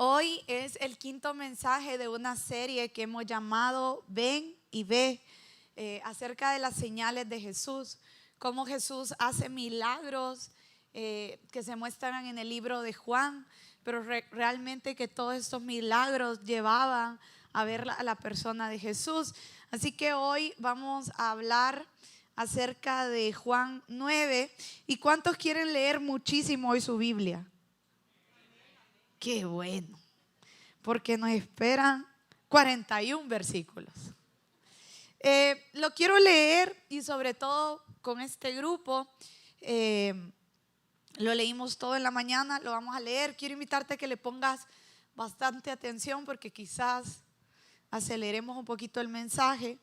Hoy es el quinto mensaje de una serie que hemos llamado Ven y Ve, acerca de las señales de Jesús, cómo Jesús hace milagros que se muestran en el libro de Juan, pero realmente que todos estos milagros llevaban a ver a la persona de Jesús. Así que hoy vamos a hablar acerca de Juan 9. ¿Y cuántos quieren leer muchísimo hoy su Biblia? Qué bueno, porque nos esperan 41 versículos. Lo quiero leer y sobre todo con este grupo. Lo leímos todo en la mañana, lo vamos a leer. Quiero invitarte a que le pongas bastante atención porque quizás aceleremos un poquito el mensaje.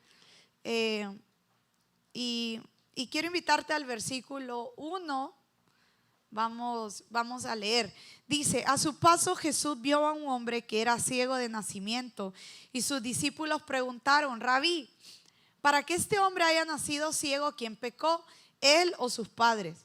Y quiero invitarte al versículo 1. Vamos a leer. Dice: a su paso Jesús vio a un hombre que era ciego de nacimiento, y sus discípulos preguntaron: Rabí, ¿para que este hombre haya nacido ciego? ¿Quién pecó, él o sus padres?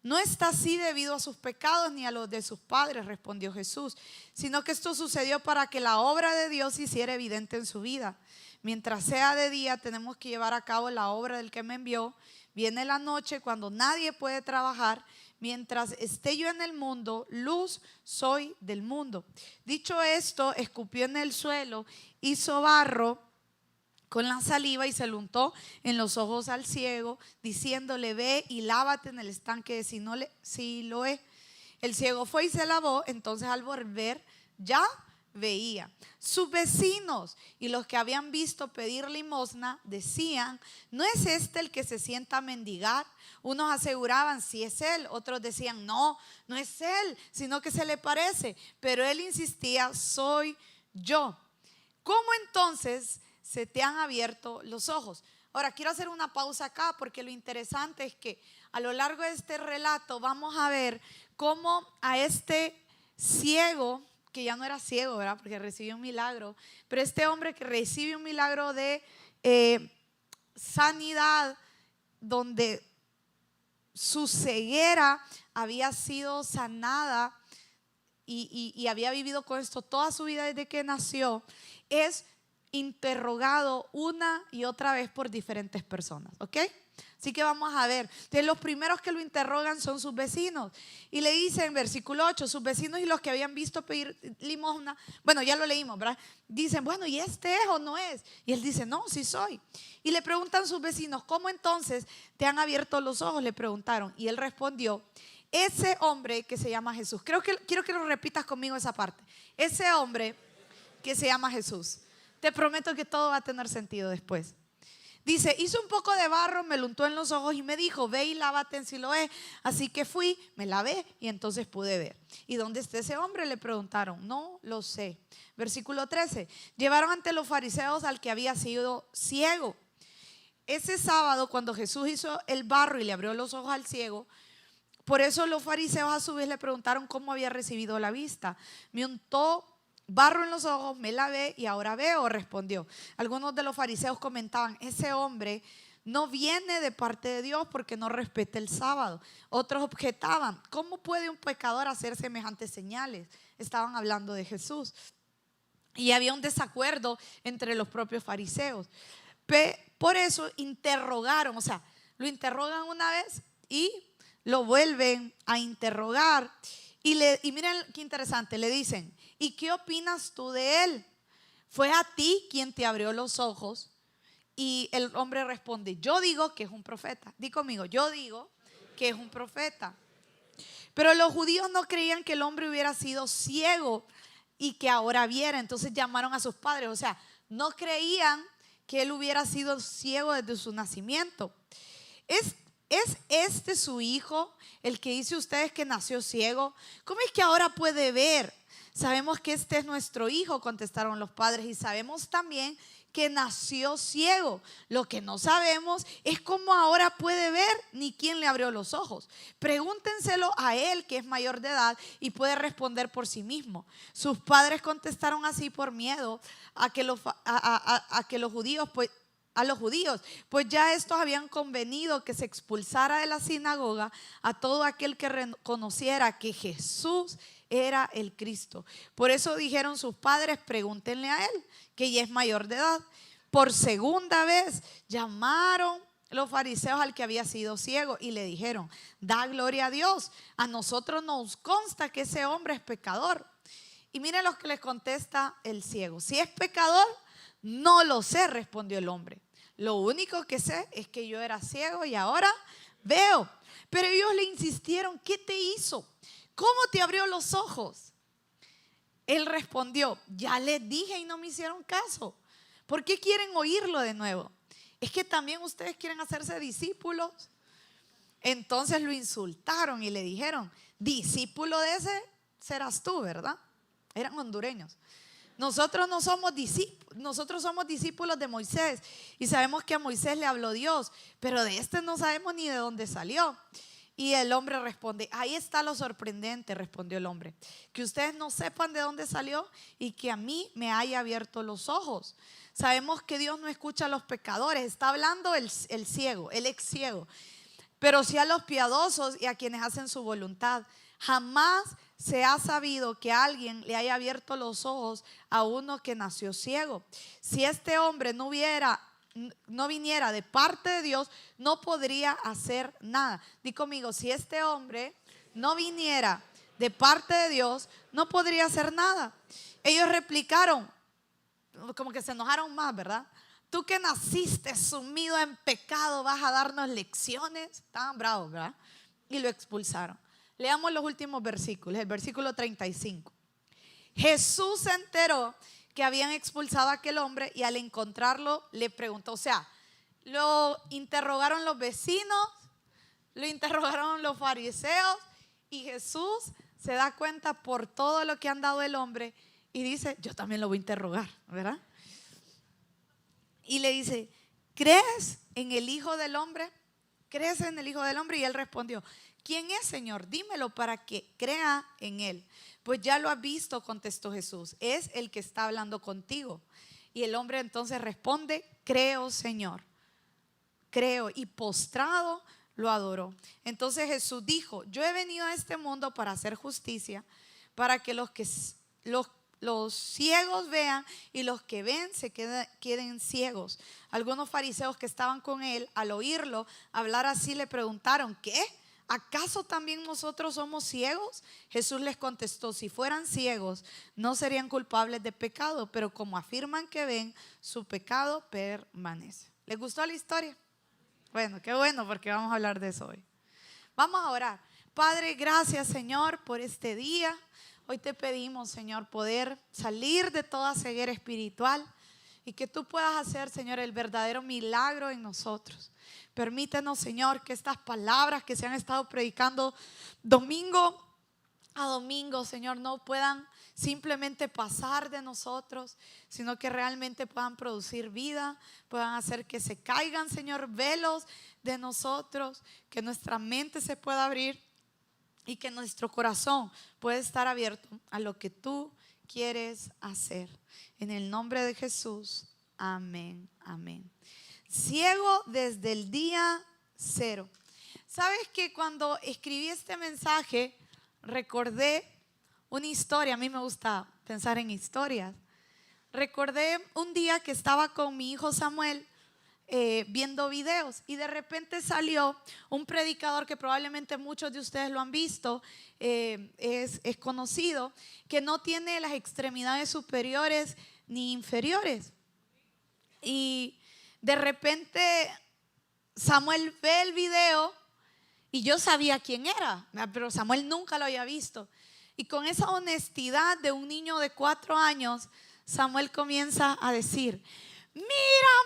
No está así debido a sus pecados ni a los de sus padres, respondió Jesús, sino que esto sucedió para que la obra de Dios se hiciera evidente en su vida. Mientras sea de día tenemos que llevar a cabo la obra del que me envió. Viene la noche cuando nadie puede trabajar. Mientras esté yo en el mundo, luz soy del mundo. Dicho esto, escupió en el suelo, hizo barro con la saliva y se lo untó en los ojos al ciego, diciéndole: ve y lávate en el estanque de Siloé. El ciego fue y se lavó. Entonces al volver ya veía. Sus vecinos y los que habían visto pedir limosna decían: ¿no es este el que se sienta a mendigar? Unos aseguraban: sí es él. Otros decían: no es él, sino que se le parece. Pero él insistía: soy yo. ¿Cómo entonces se te han abierto los ojos? Ahora quiero hacer una pausa acá, porque lo interesante es que a lo largo de este relato vamos a ver cómo a este ciego, que ya no era ciego, ¿verdad? Porque recibió un milagro, pero este hombre que recibe un milagro de sanidad, donde su ceguera había sido sanada y había vivido con esto toda su vida desde que nació, es interrogado una y otra vez por diferentes personas, ¿ok? Así que vamos a ver. Entonces, los primeros que lo interrogan son sus vecinos. Y le dicen en versículo 8, sus vecinos y los que habían visto pedir limosna. Bueno, ya lo leímos, ¿verdad? Dicen: bueno, ¿y este es o no es? Y él dice: no, sí soy. Y le preguntan sus vecinos: ¿cómo entonces te han abierto los ojos? Le preguntaron. Y él respondió: ese hombre que se llama Jesús. Quiero que lo repitas conmigo esa parte. Ese hombre que se llama Jesús. Te prometo que todo va a tener sentido después. Dice: hizo un poco de barro, me lo untó en los ojos y me dijo: ve y lávate en Siloé. Así que fui, me lavé y entonces pude ver. ¿Y dónde está ese hombre?, le preguntaron. No lo sé. Versículo 13. Llevaron ante los fariseos al que había sido ciego. Ese sábado, cuando Jesús hizo el barro y le abrió los ojos al ciego, por eso los fariseos a su vez le preguntaron cómo había recibido la vista. Me untó barro en los ojos, me lavé y ahora veo, respondió. Algunos de los fariseos comentaban: ese hombre no viene de parte de Dios porque no respeta el sábado. Otros objetaban: ¿cómo puede un pecador hacer semejantes señales? Estaban hablando de Jesús. Y había un desacuerdo entre los propios fariseos. Por eso interrogaron, o sea, lo interrogan una vez y lo vuelven a interrogar. Y miren qué interesante, le dicen: ¿y qué opinas tú de él? ¿Fue a ti quien te abrió los ojos? Y el hombre responde: yo digo que es un profeta. Di conmigo: yo digo que es un profeta. Pero los judíos no creían que el hombre hubiera sido ciego y que ahora viera. Entonces llamaron a sus padres. O sea, no creían que él hubiera sido ciego desde su nacimiento. ¿Es este su hijo, el que dice ustedes que nació ciego? ¿Cómo es que ahora puede ver? Sabemos que este es nuestro hijo, contestaron los padres, y sabemos también que nació ciego. Lo que no sabemos es cómo ahora puede ver ni quién le abrió los ojos. Pregúntenselo a él, que es mayor de edad y puede responder por sí mismo. Sus padres contestaron así por miedo a que los judíos, pues ya estos habían convenido que se expulsara de la sinagoga a todo aquel que reconociera que Jesús era el Cristo. Por eso dijeron sus padres: pregúntenle a él, que ya es mayor de edad. Por segunda vez llamaron los fariseos al que había sido ciego y le dijeron: da gloria a Dios, a nosotros nos consta que ese hombre es pecador. Y miren lo que les contesta el ciego: si es pecador, no lo sé, respondió el hombre. Lo único que sé es que yo era ciego y ahora veo. Pero ellos le insistieron: ¿qué te hizo? ¿Cómo te abrió los ojos? Él respondió: ya les dije y no me hicieron caso. ¿Por qué quieren oírlo de nuevo? ¿Es que también ustedes quieren hacerse discípulos? Entonces lo insultaron y le dijeron: discípulo de ese serás tú, ¿verdad? Eran hondureños. Nosotros somos discípulos de Moisés y sabemos que a Moisés le habló Dios, pero de este no sabemos ni de dónde salió. Y el hombre responde: ahí está lo sorprendente, respondió el hombre, que ustedes no sepan de dónde salió y que a mí me haya abierto los ojos. Sabemos que Dios no escucha a los pecadores. Está hablando el ciego, el ex ciego, pero sí a los piadosos y a quienes hacen su voluntad. Jamás se ha sabido que alguien le haya abierto los ojos a uno que nació ciego. Si este hombre no viniera de parte de Dios, no podría hacer nada. Di conmigo: si este hombre no viniera de parte de Dios, no podría hacer nada. Ellos replicaron, como que se enojaron más, ¿verdad? Tú que naciste sumido en pecado, vas a darnos lecciones. Estaban bravos, ¿verdad? Y lo expulsaron. Leamos los últimos versículos, el versículo 35. Jesús se enteró que habían expulsado a aquel hombre y al encontrarlo le preguntó. O sea, lo interrogaron los vecinos, lo interrogaron los fariseos, y Jesús se da cuenta por todo lo que han dado el hombre y dice: yo también lo voy a interrogar, ¿verdad? Y le dice: ¿crees en el Hijo del Hombre? ¿Crees en el Hijo del Hombre? Y él respondió: ¿quién es, Señor? Dímelo para que crea en él. Pues ya lo has visto, contestó Jesús, es el que está hablando contigo. Y el hombre entonces responde: creo, Señor, creo. Y postrado lo adoró. Entonces Jesús dijo: yo he venido a este mundo para hacer justicia, para que los ciegos vean y los que ven se queden ciegos. Algunos fariseos que estaban con él, al oírlo hablar así, le preguntaron: ¿qué? ¿Acaso también nosotros somos ciegos? Jesús les contestó: si fueran ciegos, no serían culpables de pecado, pero como afirman que ven, su pecado permanece. ¿Les gustó la historia? Bueno, qué bueno, porque vamos a hablar de eso hoy. Vamos a orar. Padre, gracias, Señor, por este día. Hoy te pedimos, Señor, poder salir de toda ceguera espiritual y que tú puedas hacer, Señor, el verdadero milagro en nosotros. Permítenos, Señor, que estas palabras que se han estado predicando domingo a domingo, Señor, no puedan simplemente pasar de nosotros, sino que realmente puedan producir vida, puedan hacer que se caigan, Señor, velos de nosotros, que nuestra mente se pueda abrir y que nuestro corazón pueda estar abierto a lo que tú quieres hacer. En el nombre de Jesús, amén, amén. Ciego desde el día cero. ¿Sabes que cuando escribí este mensaje recordé una historia? A mí me gusta pensar en historias. Recordé un día que estaba con mi hijo Samuel viendo videos y de repente salió un predicador que probablemente muchos de ustedes lo han visto, es conocido, que no tiene las extremidades superiores ni inferiores. Y de repente Samuel ve el video y yo sabía quién era, pero Samuel nunca lo había visto. Y con esa honestidad de un niño de 4 años, Samuel comienza a decir: mira,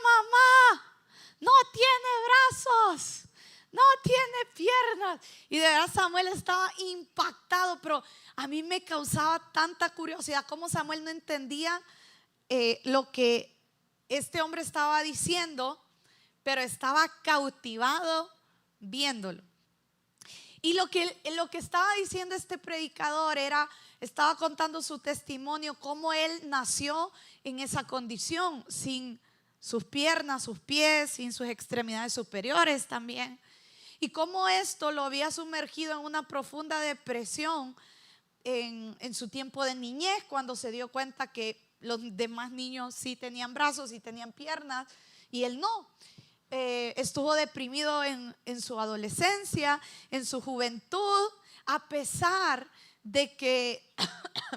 mamá, no tiene brazos, no tiene piernas. Y de verdad Samuel estaba impactado, pero a mí me causaba tanta curiosidad cómo Samuel no entendía lo que este hombre estaba diciendo, pero estaba cautivado viéndolo. Y lo que estaba diciendo este predicador estaba contando su testimonio, cómo él nació en esa condición, sin sus piernas, sus pies, sin sus extremidades superiores también. Y cómo esto lo había sumergido en una profunda depresión en su tiempo de niñez, cuando se dio cuenta que los demás niños sí tenían brazos y tenían piernas y él no. Estuvo deprimido en su adolescencia, en su juventud, a pesar de que,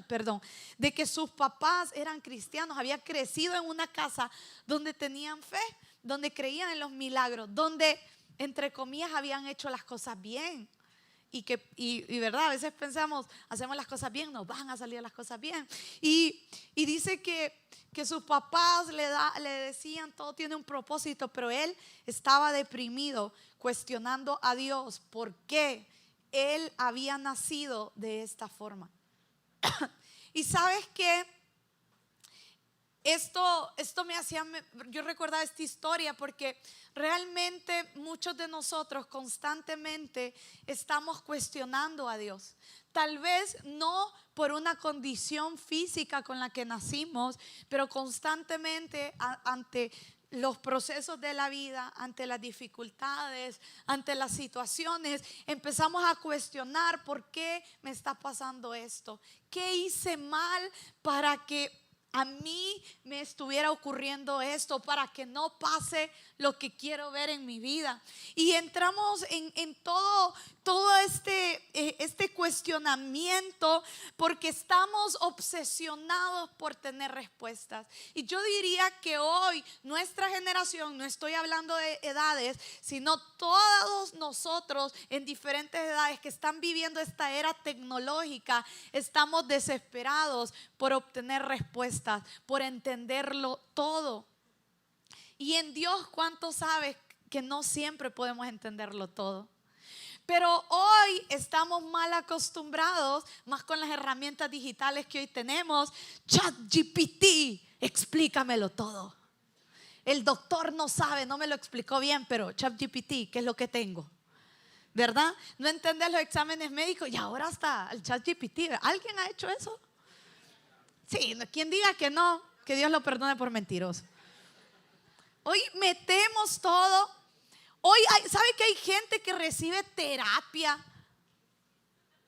perdón, de que sus papás eran cristianos. Había crecido en una casa donde tenían fe, donde creían en los milagros, donde, entre comillas, habían hecho las cosas bien. Y verdad, a veces pensamos, hacemos las cosas bien, nos van a salir las cosas bien. Y dice que sus papás le decían, todo tiene un propósito, pero él estaba deprimido, cuestionando a Dios por qué él había nacido de esta forma. Y sabes que esto me hacía, yo recordaba esta historia porque realmente muchos de nosotros constantemente estamos cuestionando a Dios. Tal vez no por una condición física con la que nacimos, pero constantemente ante los procesos de la vida, ante las dificultades, ante las situaciones, empezamos a cuestionar por qué me está pasando esto. ¿Qué hice mal para que a mí me estuviera ocurriendo esto, para que no pase lo que quiero ver en mi vida? Y entramos en todo este cuestionamiento porque estamos obsesionados por tener respuestas. Y yo diría que hoy nuestra generación, no estoy hablando de edades, sino todos nosotros en diferentes edades que están viviendo esta era tecnológica, estamos desesperados por obtener respuestas, por entenderlo todo. Y en Dios, ¿cuánto sabes que no siempre podemos entenderlo todo? Pero hoy estamos mal acostumbrados, más con las herramientas digitales que hoy tenemos. ChatGPT, explícamelo todo. El doctor no sabe, no me lo explicó bien, pero ChatGPT, ¿qué es lo que tengo? ¿Verdad? No entender los exámenes médicos y ahora está el ChatGPT. ¿Alguien ha hecho eso? Sí, quien diga que no, que Dios lo perdone por mentiroso. Hoy metemos todo. Hoy ¿sabe que hay gente que recibe terapia?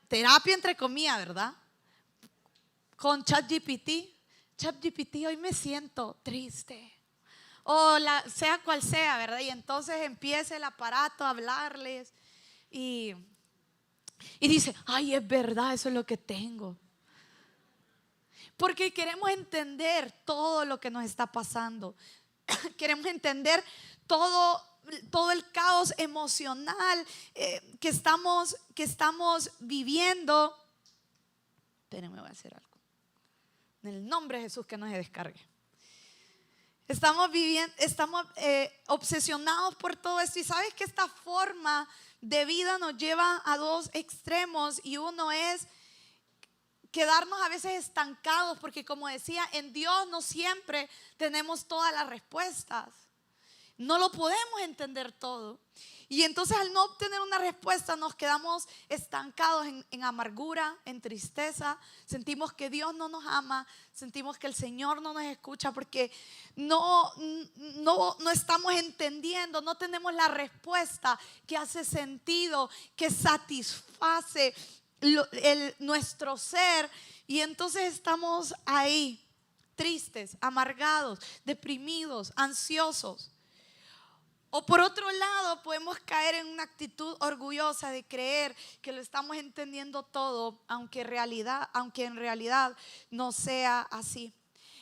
Terapia entre comillas, ¿verdad? Con ChatGPT. ChatGPT, hoy me siento triste. O sea cual sea, ¿verdad? Y entonces empieza el aparato a hablarles y dice, ay, es verdad, eso es lo que tengo. Porque queremos entender todo lo que nos está pasando. Queremos entender todo el caos emocional que estamos viviendo. Espérenme, voy a hacer algo. En el nombre de Jesús, que no se descargue. Estamos obsesionados por todo esto. Y sabes que esta forma de vida nos lleva a dos extremos. Y uno es quedarnos a veces estancados, porque como decía, en Dios no siempre tenemos todas las respuestas. No lo podemos entender todo. Y entonces al no obtener una respuesta nos quedamos estancados en amargura, en tristeza. Sentimos que Dios no nos ama, sentimos que el Señor no nos escucha porque no estamos entendiendo, no tenemos la respuesta que hace sentido, que satisface nuestro ser. Y entonces estamos ahí, tristes, amargados, deprimidos, ansiosos. O por otro lado, podemos caer en una actitud orgullosa de creer que lo estamos entendiendo todo, aunque en realidad no sea así.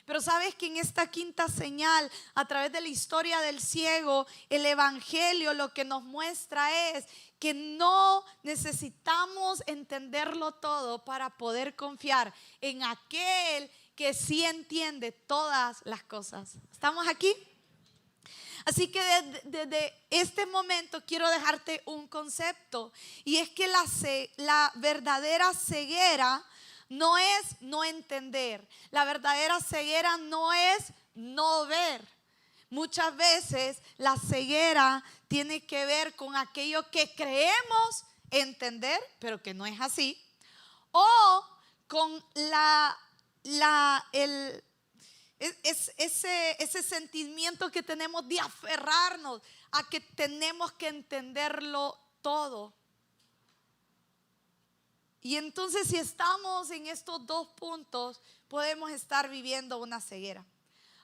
Pero sabes que en esta quinta señal, a través de la historia del ciego, el evangelio lo que nos muestra es que no necesitamos entenderlo todo para poder confiar en aquel que sí entiende todas las cosas. ¿Estamos aquí? Así que desde este momento quiero dejarte un concepto, y es que la verdadera ceguera no es no entender. La verdadera ceguera no es no ver. Muchas veces la ceguera tiene que ver con aquello que creemos entender, pero que no es así, o con ese sentimiento que tenemos de aferrarnos a que tenemos que entenderlo todo. Y entonces si estamos en estos dos puntos, podemos estar viviendo una ceguera.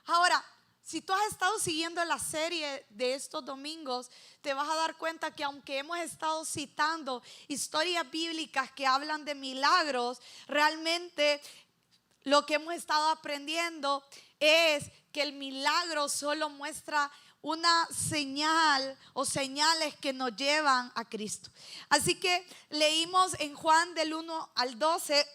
Ahora, si tú has estado siguiendo la serie de estos domingos, te vas a dar cuenta que aunque hemos estado citando historias bíblicas que hablan de milagros, realmente lo que hemos estado aprendiendo es que el milagro solo muestra una señal o señales que nos llevan a Cristo. Así que leímos en Juan del 1 al 12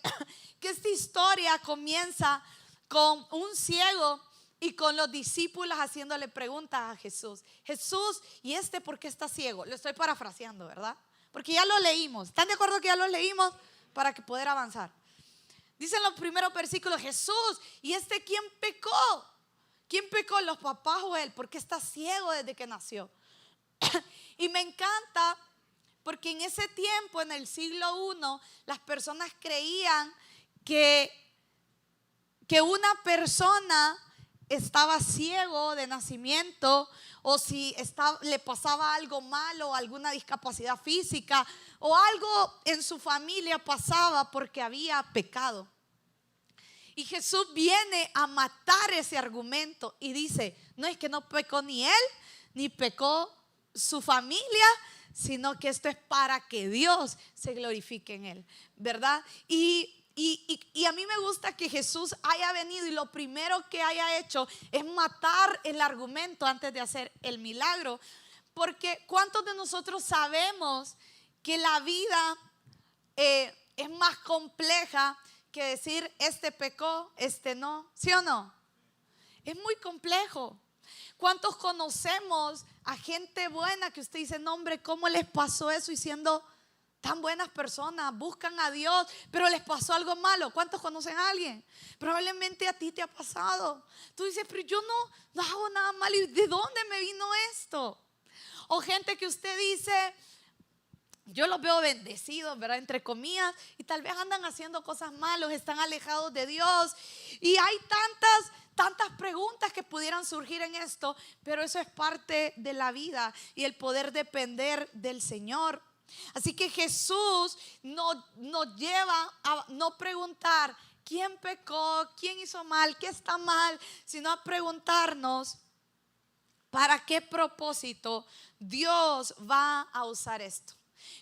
que esta historia comienza con un ciego y con los discípulos haciéndole preguntas a Jesús. Jesús, ¿y por qué está ciego? Lo estoy parafraseando, ¿verdad? Porque ya lo leímos. ¿Están de acuerdo que ya lo leímos para que poder avanzar? Dicen los primeros versículos: Jesús, ¿y quién pecó? ¿Quién pecó, los papás o él? Porque está ciego desde que nació. Y me encanta porque en ese tiempo, en el siglo I, las personas creían que una persona estaba ciego de nacimiento, o si le pasaba algo malo, alguna discapacidad física o algo en su familia pasaba porque había pecado. Y Jesús viene a matar ese argumento y dice: no es que no pecó ni él, ni pecó su familia, sino que esto es para que Dios se glorifique en él, ¿verdad? Y a mí me gusta que Jesús haya venido y lo primero que haya hecho es matar el argumento antes de hacer el milagro. Porque ¿cuántos de nosotros sabemos que la vida es más compleja que decir este pecó, este no? ¿Sí o no? Es muy complejo. ¿Cuántos conocemos a gente buena que usted dice: no, hombre, ¿cómo les pasó eso? Y siendo tan buenas personas, buscan a Dios, pero les pasó algo malo. ¿Cuántos conocen a alguien? Probablemente a ti te ha pasado. Tú dices: pero yo no hago nada malo. ¿Y de dónde me vino esto? O gente que usted dice: yo los veo bendecidos, ¿verdad? Entre comillas, y tal vez andan haciendo cosas malas, están alejados de Dios. Y hay tantas preguntas que pudieran surgir en esto, pero eso es parte de la vida y el poder depender del Señor. Así que Jesús nos lleva a no preguntar quién pecó, quién hizo mal, qué está mal, sino a preguntarnos para qué propósito Dios va a usar esto.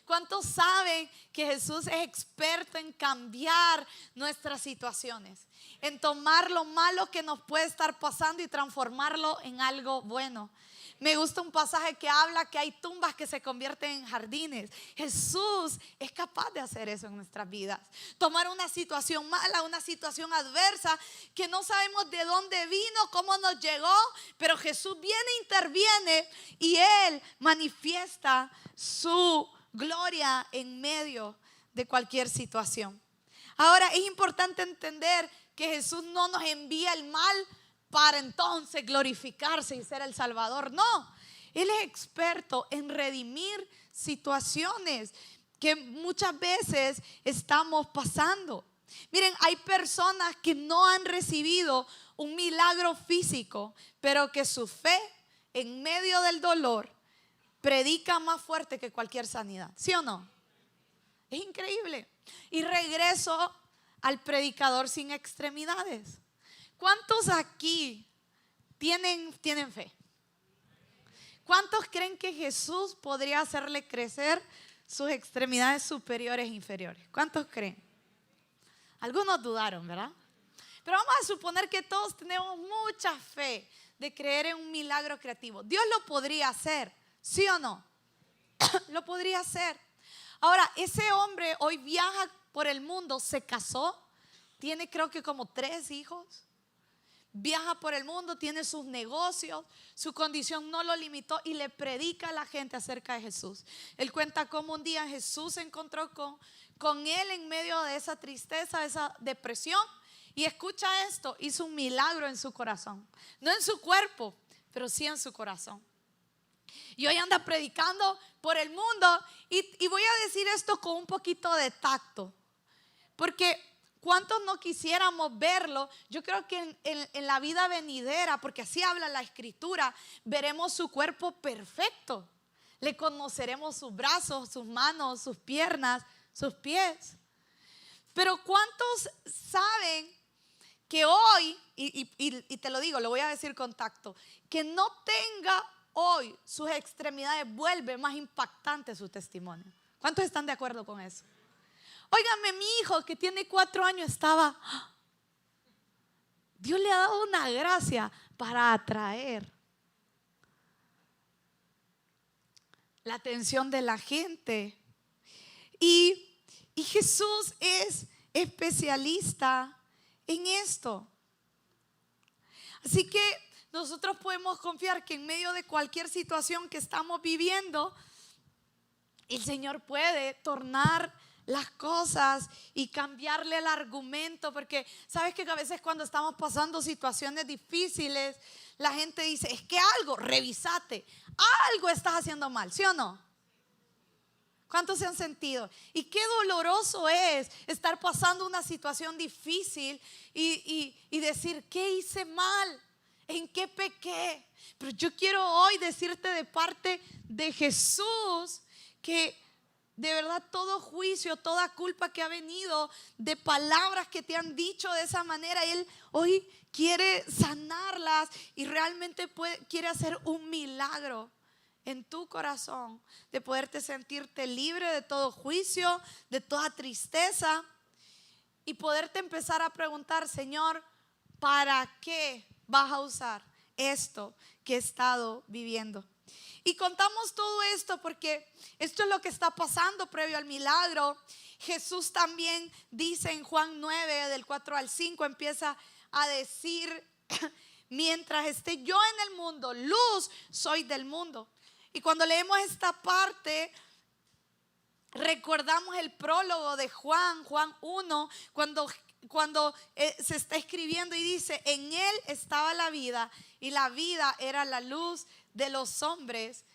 ¿Cuántos saben que Jesús es experto en cambiar nuestras situaciones? En tomar lo malo que nos puede estar pasando y transformarlo en algo bueno. Me gusta un pasaje que habla que hay tumbas que se convierten en jardines. Jesús es capaz de hacer eso en nuestras vidas. Tomar una situación mala, una situación adversa que no sabemos de dónde vino, cómo nos llegó, pero Jesús viene, interviene y Él manifiesta su gloria en medio de cualquier situación. Ahora, es importante entender que Jesús no nos envía el mal para entonces glorificarse y ser el Salvador. No, Él es experto en redimir situaciones que muchas veces estamos pasando. Miren, hay personas que no han recibido un milagro físico, pero que su fe en medio del dolor predica más fuerte que cualquier sanidad. ¿Sí o no? Es increíble. Y regreso al predicador sin extremidades. ¿Cuántos aquí tienen fe? ¿Cuántos creen que Jesús podría hacerle crecer sus extremidades superiores e inferiores? ¿Cuántos creen? Algunos dudaron, ¿verdad? Pero vamos a suponer que todos tenemos mucha fe de creer en un milagro creativo. Dios lo podría hacer, ¿sí o no? Lo podría hacer. Ahora, ese hombre hoy viaja por el mundo, se casó, tiene creo que como 3 hijos. Viaja por el mundo, tiene sus negocios, su condición no lo limitó y le predica a la gente acerca de Jesús. Él cuenta cómo un día Jesús se encontró con él en medio de esa tristeza, de esa depresión. Y escucha esto, hizo un milagro en su corazón. No en su cuerpo, pero sí en su corazón. Y hoy anda predicando por el mundo. Y voy a decir esto con un poquito de tacto, porque ¿cuántos no quisiéramos verlo? Yo creo que en la vida venidera, porque así habla la Escritura, veremos su cuerpo perfecto. Le conoceremos sus brazos, sus manos, sus piernas, sus pies. Pero ¿cuántos saben que hoy, y te lo digo, lo voy a decir con tacto, que no tenga hoy sus extremidades vuelve más impactante su testimonio? ¿Cuántos están de acuerdo con eso? Óigame, mi hijo que tiene 4 años estaba, Dios le ha dado una gracia para atraer la atención de la gente. Y Jesús es especialista en esto. Así que nosotros podemos confiar que en medio de cualquier situación que estamos viviendo, el Señor puede tornar las cosas y cambiarle el argumento. Porque sabes que a veces cuando estamos pasando situaciones difíciles, la gente dice, es que revísate, algo estás haciendo mal, ¿sí o no? ¿Cuántos se han sentido? Y qué doloroso es estar pasando una situación difícil y decir, ¿qué hice mal? ¿En qué pequé? Pero yo quiero hoy decirte de parte de Jesús que de verdad todo juicio, toda culpa que ha venido de palabras que te han dicho de esa manera, Él hoy quiere sanarlas y realmente quiere hacer un milagro en tu corazón, de poderte sentirte libre de todo juicio, de toda tristeza, y poderte empezar a preguntar, Señor, ¿para qué vas a usar esto que he estado viviendo? Y contamos todo esto porque esto es lo que está pasando previo al milagro. Jesús también dice en Juan 9, del 4 al 5, empieza a decir, mientras esté yo en el mundo, luz soy del mundo. Y cuando leemos esta parte, recordamos el prólogo de Juan 1, cuando se está escribiendo y dice, en él estaba la vida y la vida era la luz de los hombres.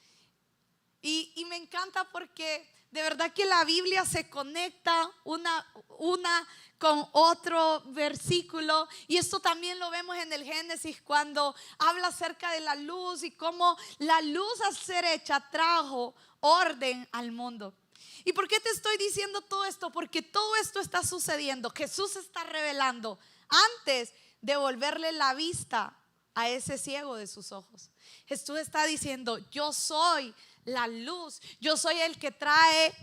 Y me encanta porque de verdad que la Biblia se conecta una con otro versículo. Y esto también lo vemos en el Génesis cuando habla acerca de la luz y cómo la luz al ser hecha trajo orden al mundo. ¿Y por qué te estoy diciendo todo esto? Porque todo esto está sucediendo. Jesús está revelando antes de volverle la vista a ese ciego de sus ojos. Jesús está diciendo, yo soy la luz, yo soy el que trae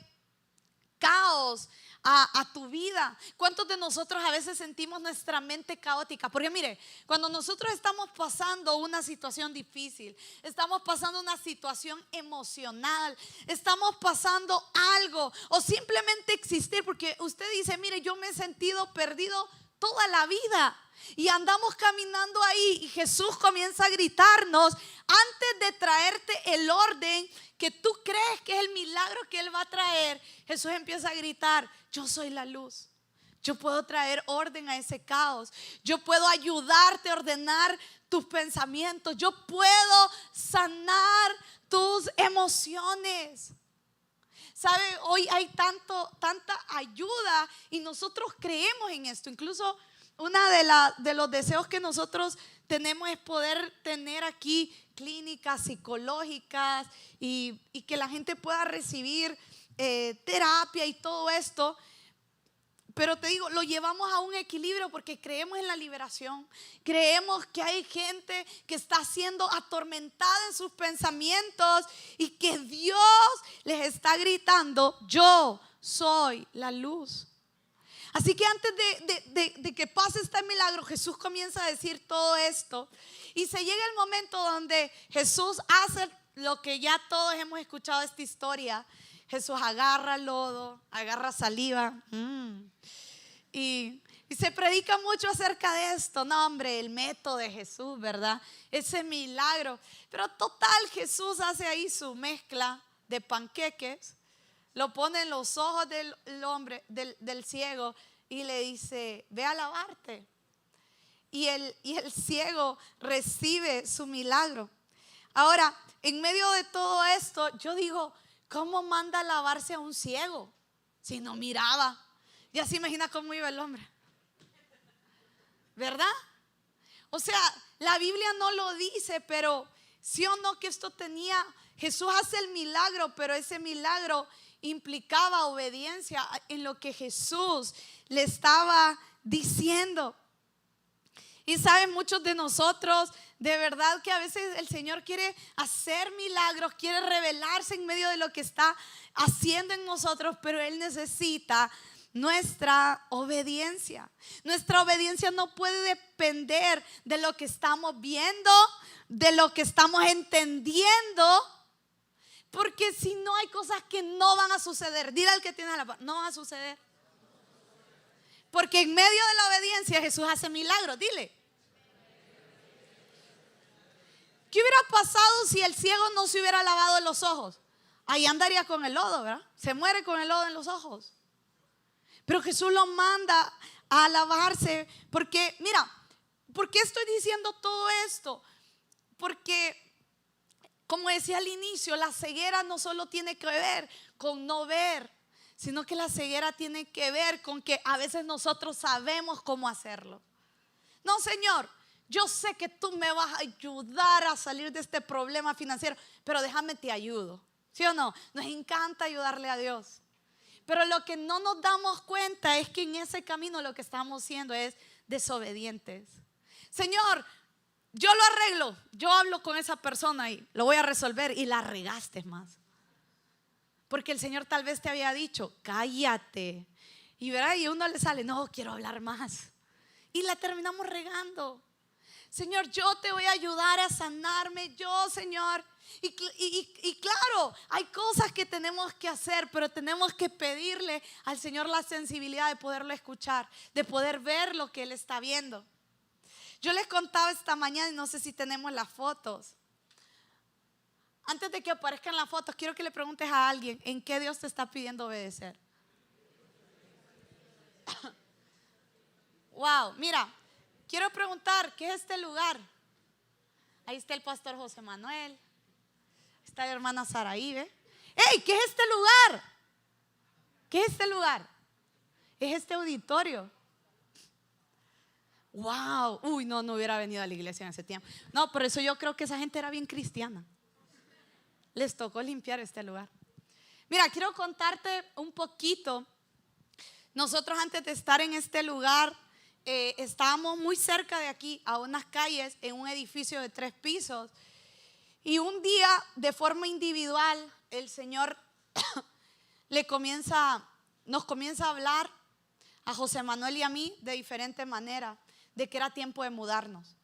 caos a tu vida. ¿Cuántos de nosotros a veces sentimos nuestra mente caótica? Porque mire, cuando nosotros estamos pasando una situación difícil, estamos pasando una situación emocional, estamos pasando algo o simplemente existir, porque usted dice, mire, yo me he sentido perdido toda la vida y andamos caminando ahí y Jesús comienza a gritarnos antes de traerte el orden que tú crees que es el milagro que Él va a traer. Jesús empieza a gritar, yo soy la luz, yo puedo traer orden a ese caos, yo puedo ayudarte a ordenar tus pensamientos, yo puedo sanar tus emociones. ¿Sabe? Hoy hay tanta ayuda y nosotros creemos en esto. Incluso una de los deseos que nosotros tenemos es poder tener aquí clínicas psicológicas y que la gente pueda recibir terapia y todo esto. Pero te digo, lo llevamos a un equilibrio porque creemos en la liberación. Creemos que hay gente que está siendo atormentada en sus pensamientos y que Dios les está gritando, yo soy la luz. Así que antes de que pase este milagro, Jesús comienza a decir todo esto. Y se llega el momento donde Jesús hace lo que ya todos hemos escuchado esta historia. Jesús agarra lodo, agarra saliva. Y se predica mucho acerca de esto. No, hombre, el método de Jesús, ¿verdad? Ese milagro. Pero total, Jesús hace ahí su mezcla de panqueques. Lo pone en los ojos del hombre, del ciego, y le dice, ve a lavarte. Y el ciego recibe su milagro. Ahora, en medio de todo esto, yo digo, ¿cómo manda a lavarse a un ciego si no miraba? Ya se imagina cómo iba el hombre, ¿verdad? O sea, la Biblia no lo dice, pero ¿Sí o no que esto tenía? Jesús hace el milagro, pero ese milagro implicaba obediencia en lo que Jesús le estaba diciendo. Y saben, muchos de nosotros, de verdad que a veces el Señor quiere hacer milagros, quiere revelarse en medio de lo que está haciendo en nosotros, pero Él necesita nuestra obediencia. Nuestra obediencia no puede depender de lo que estamos viendo, de lo que estamos entendiendo, porque si no, hay cosas que no van a suceder. Dile al que tiene la paz, no van a suceder. Porque en medio de la obediencia Jesús hace milagros. Dile. ¿Qué hubiera pasado si el ciego no se hubiera lavado los ojos? Ahí andaría con el lodo, ¿verdad? Se muere con el lodo en los ojos. Pero Jesús lo manda a lavarse. Porque, mira, ¿por qué estoy diciendo todo esto? Porque, como decía al inicio, la ceguera no solo tiene que ver con no ver, sino que la ceguera tiene que ver con que a veces nosotros sabemos cómo hacerlo. No, Señor, yo sé que tú me vas a ayudar a salir de este problema financiero, pero déjame te ayudo. ¿Sí o no? Nos encanta ayudarle a Dios. Pero lo que no nos damos cuenta es que en ese camino lo que estamos haciendo es desobedientes. Señor, yo lo arreglo, yo hablo con esa persona y lo voy a resolver, y la regaste más. Porque el Señor tal vez te había dicho, cállate. Y verá, y a uno le sale, no, quiero hablar más. Y la terminamos regando. Señor, yo te voy a ayudar a sanarme, yo, Señor. Y claro, hay cosas que tenemos que hacer, pero tenemos que pedirle al Señor la sensibilidad de poderlo escuchar, de poder ver lo que Él está viendo. Yo les contaba esta mañana, y no sé si tenemos las fotos. Antes de que aparezcan las fotos, quiero que le preguntes a alguien, ¿en qué Dios te está pidiendo obedecer? Wow, mira, quiero preguntar, ¿qué es este lugar? Ahí está el pastor José Manuel, está la hermana Saraí, ¿ve? ¡Ey! ¿Qué es este lugar? ¿Qué es este lugar? Es este auditorio. Wow, uy, no hubiera venido a la iglesia en ese tiempo. No, por eso yo creo que esa gente era bien cristiana. Les tocó limpiar este lugar. Mira, quiero contarte un poquito. Nosotros antes de estar en este lugar estábamos muy cerca de aquí, a unas calles, en un edificio de 3 pisos. Y un día, de forma individual, el Señor nos comienza a hablar a José Manuel y a mí de diferente manera, de que era tiempo de mudarnos.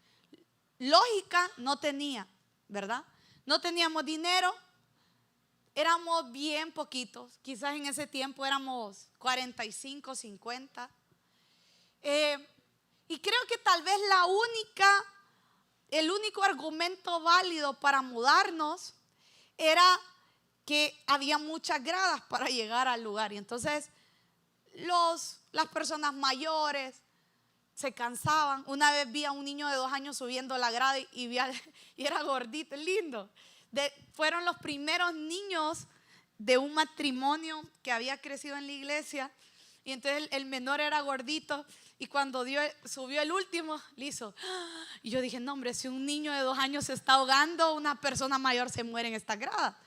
Lógica no tenía, ¿verdad? No teníamos dinero, éramos bien poquitos, quizás en ese tiempo éramos 45, 50. Y creo que tal vez el único argumento válido para mudarnos era que había muchas gradas para llegar al lugar. Y entonces las personas mayores se cansaban. Una vez vi a un niño de 2 años subiendo la grada y era gordito, lindo. Fueron los primeros niños de un matrimonio que había crecido en la iglesia. Y entonces el menor era gordito. Y cuando subió el último, le hizo. Y yo dije, no, hombre, si un niño de 2 años se está ahogando, una persona mayor se muere en esta grada.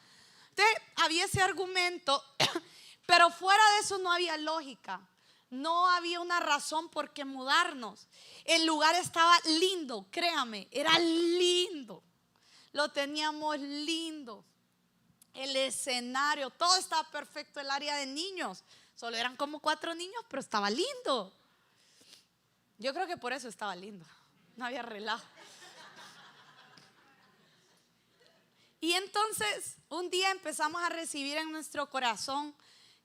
Entonces había ese argumento, pero fuera de eso no había lógica. No había una razón por qué mudarnos. El lugar estaba lindo, créame, era lindo. Lo teníamos lindo. El escenario, todo estaba perfecto. El área de niños, solo eran como 4 niños, pero estaba lindo. Yo creo que por eso estaba lindo. No había relajo. Y entonces un día empezamos a recibir en nuestro corazón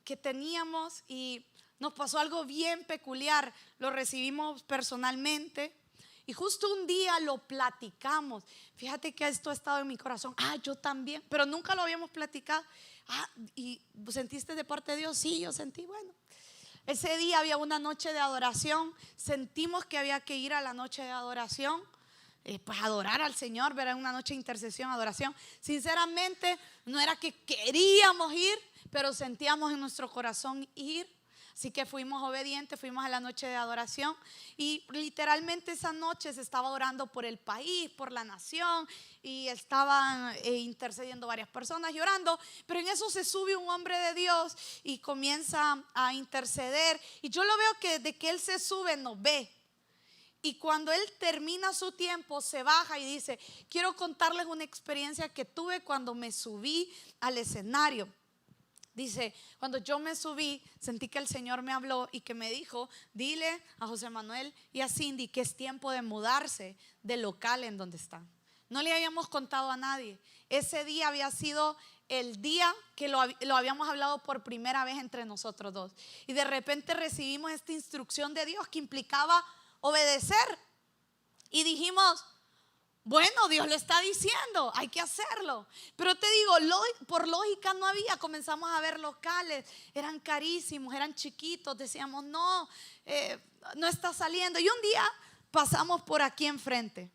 que teníamos, y nos pasó algo bien peculiar. Lo recibimos personalmente y justo un día lo platicamos. Fíjate que esto ha estado en mi corazón. Yo también, pero nunca lo habíamos platicado. ¿Y sentiste de parte de Dios? Sí, yo sentí. Bueno, ese día había una noche de adoración. Sentimos que había que ir a la noche de adoración, pues adorar al Señor, ver una noche de intercesión, adoración. Sinceramente no era que queríamos ir, pero sentíamos en nuestro corazón ir. Así que fuimos obedientes, fuimos a la noche de adoración y literalmente esa noche se estaba orando por el país, por la nación, y estaban intercediendo varias personas llorando, pero en eso se sube un hombre de Dios y comienza a interceder, y yo lo veo que de que él se sube nos ve. Y cuando él termina su tiempo, se baja y dice: quiero contarles una experiencia que tuve cuando me subí al escenario. Dice: cuando yo me subí, sentí que el Señor me habló y que me dijo: dile a José Manuel y a Cindy que es tiempo de mudarse del local en donde están. No le habíamos contado a nadie. Ese día había sido el día que lo habíamos hablado por primera vez entre nosotros dos. Y de repente recibimos esta instrucción de Dios que implicaba obedecer. Y dijimos: bueno, Dios lo está diciendo, hay que hacerlo. Pero te digo, por lógica no había. Comenzamos a ver locales, eran carísimos, eran chiquitos. Decíamos: no, no está saliendo. Y un día pasamos por aquí enfrente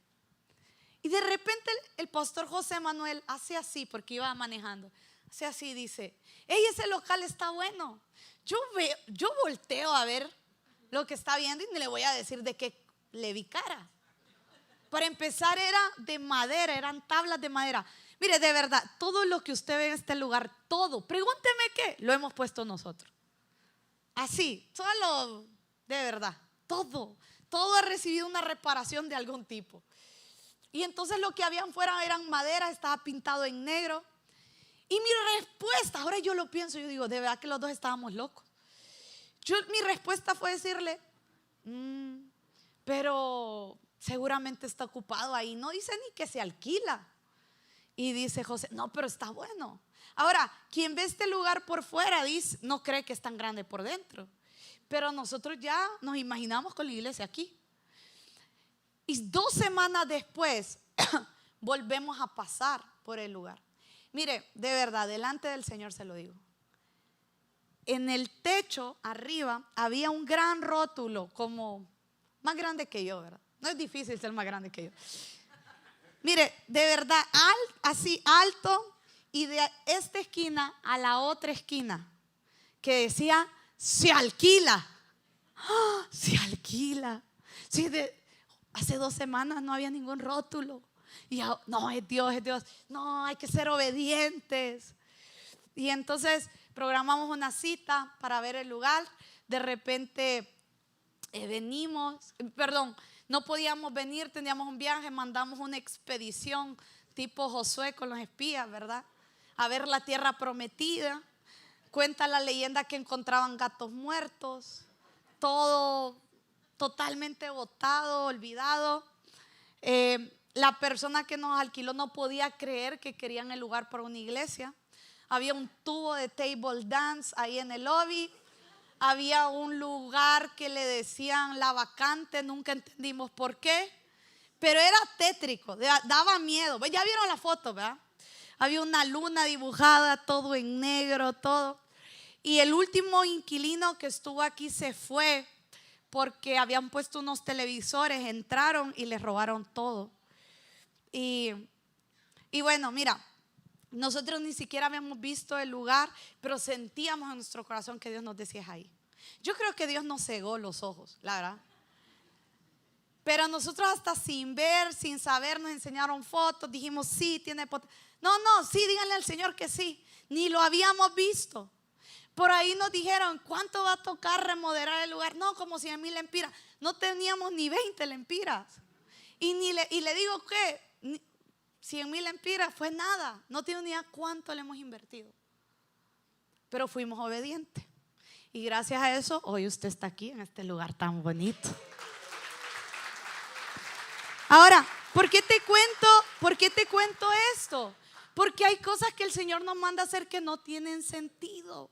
y de repente el pastor José Manuel hace así, porque iba manejando, hace así, dice: hey, ese local está bueno. Yo volteo a ver lo que está viendo y ni le voy a decir de qué le vi cara. Para empezar, era de madera, eran tablas de madera. Mire, de verdad, todo lo que usted ve en este lugar, todo, pregúnteme qué, lo hemos puesto nosotros. Así, solo, de verdad, todo ha recibido una reparación de algún tipo. Y entonces lo que habían fuera eran madera, estaba pintado en negro. Y mi respuesta, ahora yo lo pienso, yo digo: de verdad que los dos estábamos locos. Mi respuesta fue decirle: pero seguramente está ocupado ahí, no dice ni que se alquila. Y dice José: no, pero está bueno. Ahora, quien ve este lugar por fuera dice, no cree que es tan grande por dentro, pero nosotros ya nos imaginamos con la iglesia aquí. Y 2 semanas después volvemos a pasar por el lugar. Mire, de verdad, delante del Señor se lo digo, en el techo arriba había un gran rótulo, como más grande que yo, ¿verdad? No es difícil ser más grande que yo. Mire, de verdad, así alto, y de esta esquina a la otra esquina, que decía: se alquila. ¡Oh, se alquila! Sí, hace 2 semanas no había ningún rótulo. Y no, es Dios, es Dios. No, hay que ser obedientes. Y entonces programamos una cita para ver el lugar. De repente no podíamos venir, teníamos un viaje, mandamos una expedición tipo Josué con los espías, ¿verdad? A ver la tierra prometida. Cuenta la leyenda que encontraban gatos muertos, todo totalmente botado, olvidado. La persona que nos alquiló no podía creer que querían el lugar para una iglesia. Había un tubo de table dance ahí en el lobby. Había un lugar que le decían la vacante, nunca entendimos por qué, pero era tétrico, daba miedo. Ya vieron la foto, ¿verdad? Había una luna dibujada, todo en negro, todo. Y el último inquilino que estuvo aquí se fue porque habían puesto unos televisores, entraron y les robaron todo. Y bueno, mira, nosotros ni siquiera habíamos visto el lugar, pero sentíamos en nuestro corazón que Dios nos decía: es ahí. Yo creo que Dios nos cegó los ojos, la verdad. Pero nosotros, hasta sin ver, sin saber, nos enseñaron fotos, dijimos: sí, tiene potencial. No, sí, díganle al Señor que sí. Ni lo habíamos visto. Por ahí nos dijeron: ¿cuánto va a tocar remodelar el lugar? No, como 100,000 lempiras. No teníamos ni 20 lempiras. Y le digo que 100,000 lempiras fue nada. No tengo ni idea cuánto le hemos invertido. Pero fuimos obedientes. Y gracias a eso, hoy usted está aquí en este lugar tan bonito. Ahora, ¿por qué te cuento esto? Porque hay cosas que el Señor nos manda a hacer que no tienen sentido.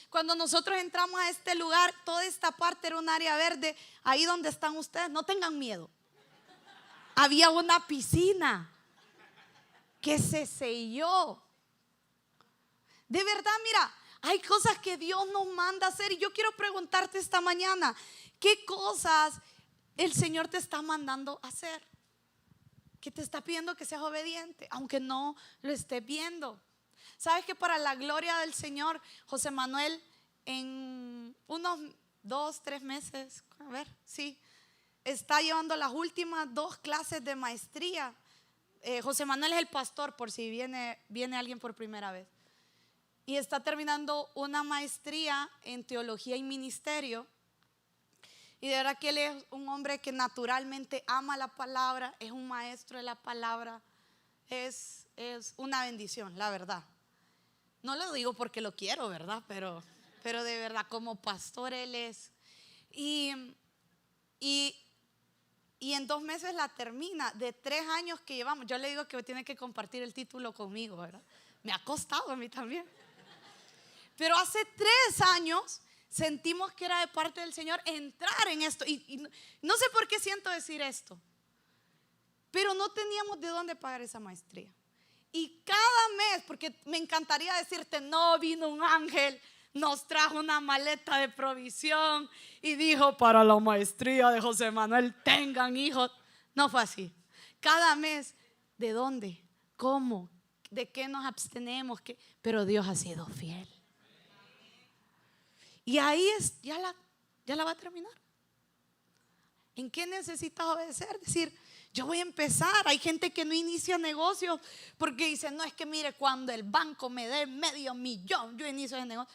Cuando nosotros entramos a este lugar, toda esta parte era un área verde. Ahí donde están ustedes, no tengan miedo. Había una piscina que se selló. De verdad, mira, hay cosas que Dios nos manda a hacer. Y yo quiero preguntarte esta mañana: ¿qué cosas el Señor te está mandando a hacer? Que te está pidiendo que seas obediente, aunque no lo estés viendo. ¿Sabes que para la gloria del Señor, José Manuel en unos 2, 3 meses, a ver, sí, está llevando las últimas 2 clases de maestría. José Manuel es el pastor, por si viene alguien por primera vez. Y está terminando una maestría en teología y ministerio. Y de verdad que él es un hombre que naturalmente ama la palabra, es un maestro de la palabra. Es una bendición, la verdad. No lo digo porque lo quiero, ¿verdad? Pero de verdad, como pastor él es. Y en 2 meses la termina. De 3 años que llevamos, yo le digo que tiene que compartir el título conmigo, ¿verdad? Me ha costado a mí también. Pero hace 3 años sentimos que era de parte del Señor entrar en esto. Y no sé por qué siento decir esto, pero no teníamos de dónde pagar esa maestría. Y cada mes, porque me encantaría decirte, no, vino un ángel, nos trajo una maleta de provisión y dijo: para la maestría de José Manuel tengan hijos. No fue así. Cada mes, ¿de dónde? ¿Cómo? ¿De qué nos abstenemos? Pero Dios ha sido fiel. Y ahí ya la va a terminar. ¿En qué necesitas obedecer? Decir, yo voy a empezar. Hay gente que no inicia negocios porque dice: no, es que mire, cuando el banco me dé $500,000, yo inicio ese negocio.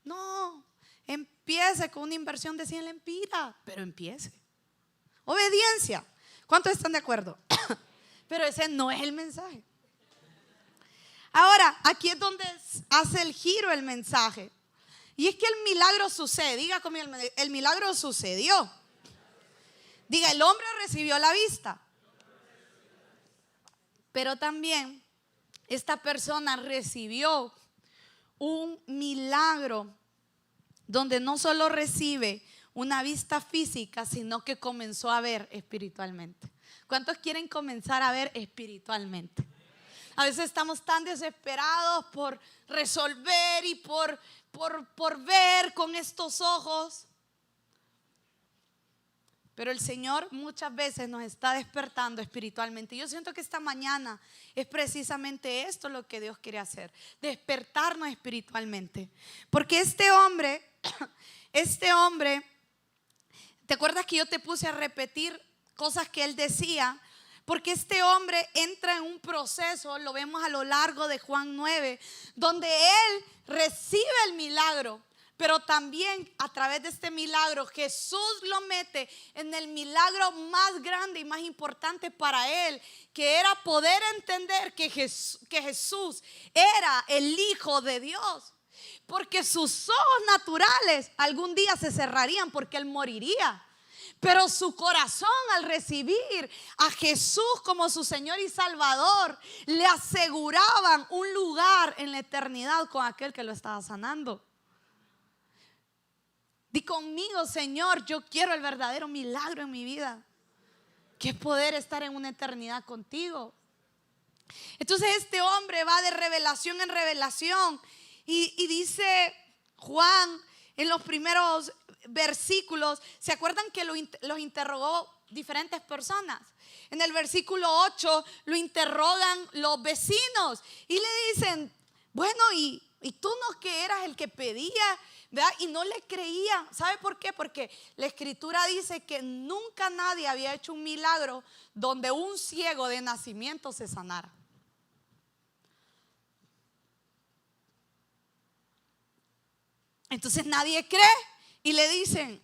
No, empiece con una inversión de 100 lempiras, pero empiece. Obediencia. ¿Cuántos están de acuerdo? Pero ese no es el mensaje. Ahora, aquí es donde hace el giro el mensaje. Y es que el milagro sucede. Diga conmigo, el milagro sucedió. Diga, el hombre recibió la vista. Pero también esta persona recibió un milagro donde no solo recibe una vista física, sino que comenzó a ver espiritualmente. ¿Cuántos quieren comenzar a ver espiritualmente? A veces estamos tan desesperados por resolver y por ver con estos ojos. Pero el Señor muchas veces nos está despertando espiritualmente. Yo siento que esta mañana es precisamente esto lo que Dios quiere hacer: despertarnos espiritualmente. Porque este hombre, ¿te acuerdas que yo te puse a repetir cosas que él decía? Porque este hombre entra en un proceso, lo vemos a lo largo de Juan 9, donde él recibe el milagro. Pero también a través de este milagro Jesús lo mete en el milagro más grande y más importante para él, que era poder entender que Jesús era el Hijo de Dios. Porque sus ojos naturales algún día se cerrarían porque él moriría. Pero su corazón, al recibir a Jesús como su Señor y Salvador, le aseguraban un lugar en la eternidad con aquel que lo estaba sanando. Di conmigo: Señor, yo quiero el verdadero milagro en mi vida, que es poder estar en una eternidad contigo. Entonces este hombre va de revelación en revelación y dice Juan en los primeros versículos, ¿se acuerdan que los interrogó diferentes personas? En el versículo 8 lo interrogan los vecinos y le dicen: bueno, ¿y tú no que eras el que pedía? ¿Verdad? Y no le creía. ¿Sabe por qué? Porque la escritura dice que nunca nadie había hecho un milagro donde un ciego de nacimiento se sanara. Entonces nadie cree y le dicen: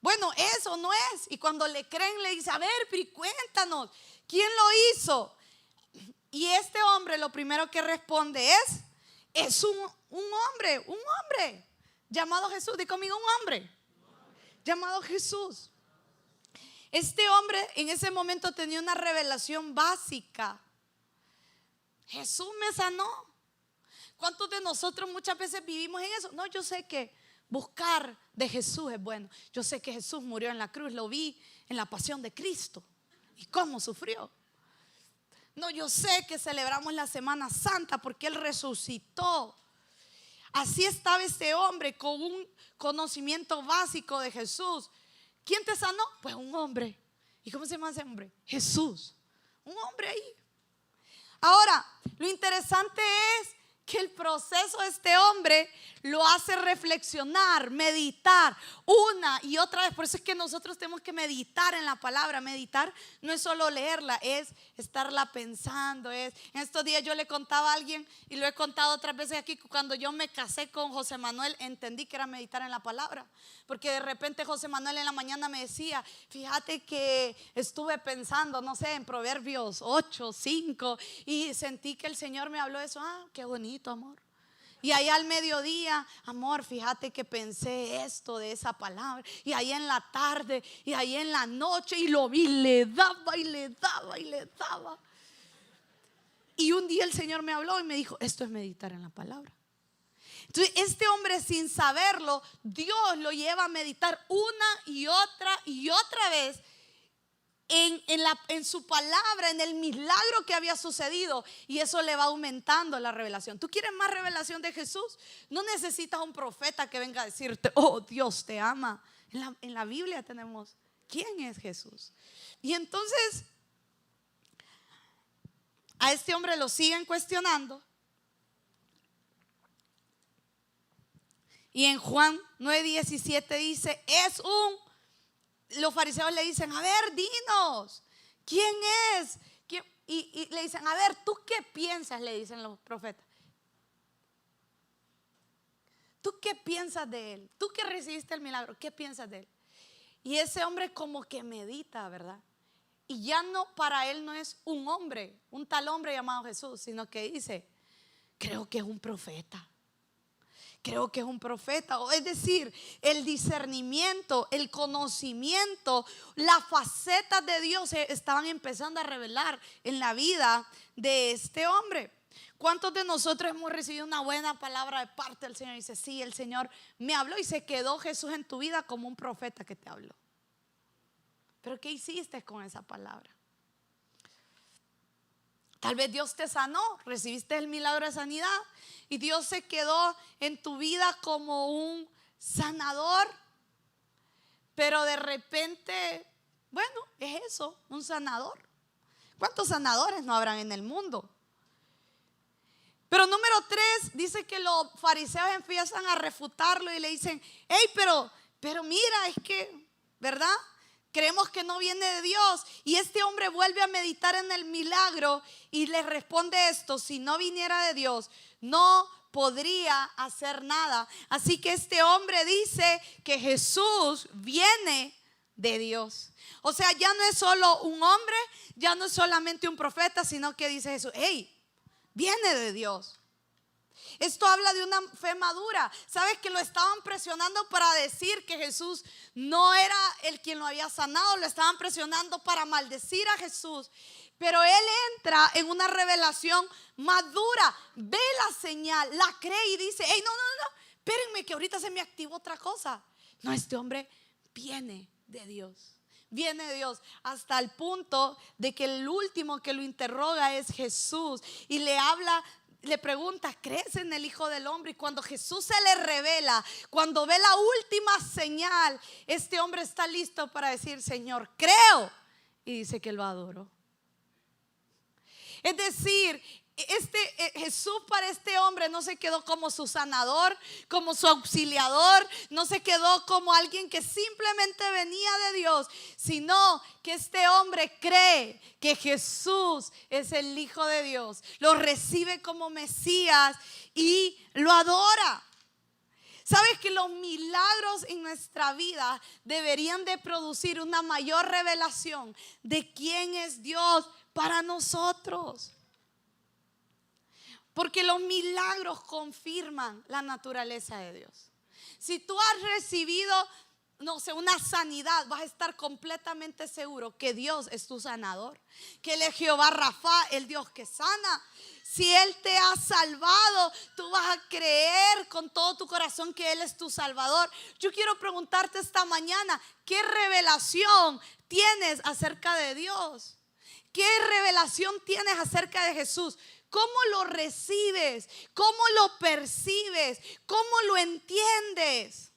bueno, eso no es. Y cuando le creen le dice: a ver, pero cuéntanos, ¿quién lo hizo? Y este hombre lo primero que responde es un hombre llamado Jesús. Di conmigo: un hombre llamado Jesús. Este hombre en ese momento tenía una revelación básica: Jesús me sanó. ¿Cuántos de nosotros muchas veces vivimos en eso? No, yo sé que buscar de Jesús es bueno. Yo sé que Jesús murió en la cruz, lo vi en la pasión de Cristo y cómo sufrió. No, yo sé que celebramos la Semana Santa porque Él resucitó. Así estaba este hombre con un conocimiento básico de Jesús. ¿Quién te sanó? Pues un hombre. ¿Y cómo se llama ese hombre? Jesús. Un hombre ahí. Ahora, lo interesante es que el proceso de este hombre lo hace reflexionar, meditar una y otra vez. Por eso es que nosotros tenemos que meditar en la palabra. Meditar no es solo leerla, es estarla pensando. En estos días yo le contaba a alguien, y lo he contado otras veces aquí, cuando yo me casé con José Manuel, entendí que era meditar en la palabra. Porque de repente José Manuel en la mañana me decía: fíjate que estuve pensando, no sé, en Proverbios 8, 5, y sentí que el Señor me habló de eso. Ah, qué bonito, amor. Y ahí al mediodía: amor, fíjate que pensé esto de esa palabra. Y ahí en la tarde, y ahí en la noche, y lo vi, le daba y le daba y le daba. Y un día el Señor me habló y me dijo: esto es meditar en la palabra. Entonces este hombre, sin saberlo, Dios lo lleva a meditar una y otra vez en su palabra, en el milagro que había sucedido. Y eso le va aumentando la revelación. ¿Tú quieres más revelación de Jesús? No necesitas un profeta que venga a decirte: oh, Dios te ama. En la Biblia tenemos quién es Jesús. Y entonces a este hombre lo siguen cuestionando. Y en Juan 9:17 dice: los fariseos le dicen: a ver, dinos, ¿quién es? ¿Quién? Y le dicen: a ver, ¿tú qué piensas? Le dicen los profetas. ¿Tú qué piensas de él? Tú que recibiste el milagro, ¿qué piensas de él? Y ese hombre como que medita, ¿verdad? Y ya no, para él no es un hombre, un tal hombre llamado Jesús, sino que dice: creo que es un profeta. Creo que es un profeta. Es decir, el discernimiento, el conocimiento, las facetas de Dios se estaban empezando a revelar en la vida de este hombre. ¿Cuántos de nosotros hemos recibido una buena palabra de parte del Señor? Y dice: sí, el Señor me habló, y se quedó Jesús en tu vida como un profeta que te habló. Pero ¿qué hiciste con esa palabra? Tal vez Dios te sanó, recibiste el milagro de sanidad, y Dios se quedó en tu vida como un sanador. Pero de repente, bueno, es eso, un sanador. ¿Cuántos sanadores no habrán en el mundo? Pero número 3, dice que los fariseos empiezan a refutarlo y le dicen: hey, pero mira, es que, ¿verdad? Creemos que no viene de Dios. Y este hombre vuelve a meditar en el milagro y le responde esto: si no viniera de Dios, no podría hacer nada. Así que este hombre dice que Jesús viene de Dios. O sea, ya no es solo un hombre, ya no es solamente un profeta, sino que dice Jesús: hey, viene de Dios. Esto habla de una fe madura. ¿Sabes que lo estaban presionando para decir que Jesús no era el quien lo había sanado? Lo estaban presionando para maldecir a Jesús. Pero él entra en una revelación madura, ve la señal, la cree y dice: hey, no, espérenme que ahorita se me activó otra cosa. No, este hombre viene de Dios. Viene de Dios, hasta el punto de que el último que lo interroga es Jesús y le habla. Le pregunta: ¿crees en el Hijo del Hombre? Y cuando Jesús se le revela, cuando ve la última señal, este hombre está listo para decir: Señor, creo. Y dice que lo adoró. Es decir, Jesús para este hombre no se quedó como su sanador, como su auxiliador, no se quedó como alguien que simplemente venía de Dios, sino que este hombre cree que Jesús es el Hijo de Dios, lo recibe como Mesías y lo adora. ¿Sabes que los milagros en nuestra vida deberían de producir una mayor revelación de quién es Dios para nosotros? Porque los milagros confirman la naturaleza de Dios. Si tú has recibido, no sé, una sanidad, vas a estar completamente seguro que Dios es tu sanador, que Él es Jehová Rafa, el Dios que sana. Si Él te ha salvado, tú vas a creer con todo tu corazón que Él es tu Salvador. Yo quiero preguntarte esta mañana: ¿qué revelación tienes acerca de Dios? ¿Qué revelación tienes acerca de Jesús? ¿Cómo lo recibes? ¿Cómo lo percibes? ¿Cómo lo entiendes?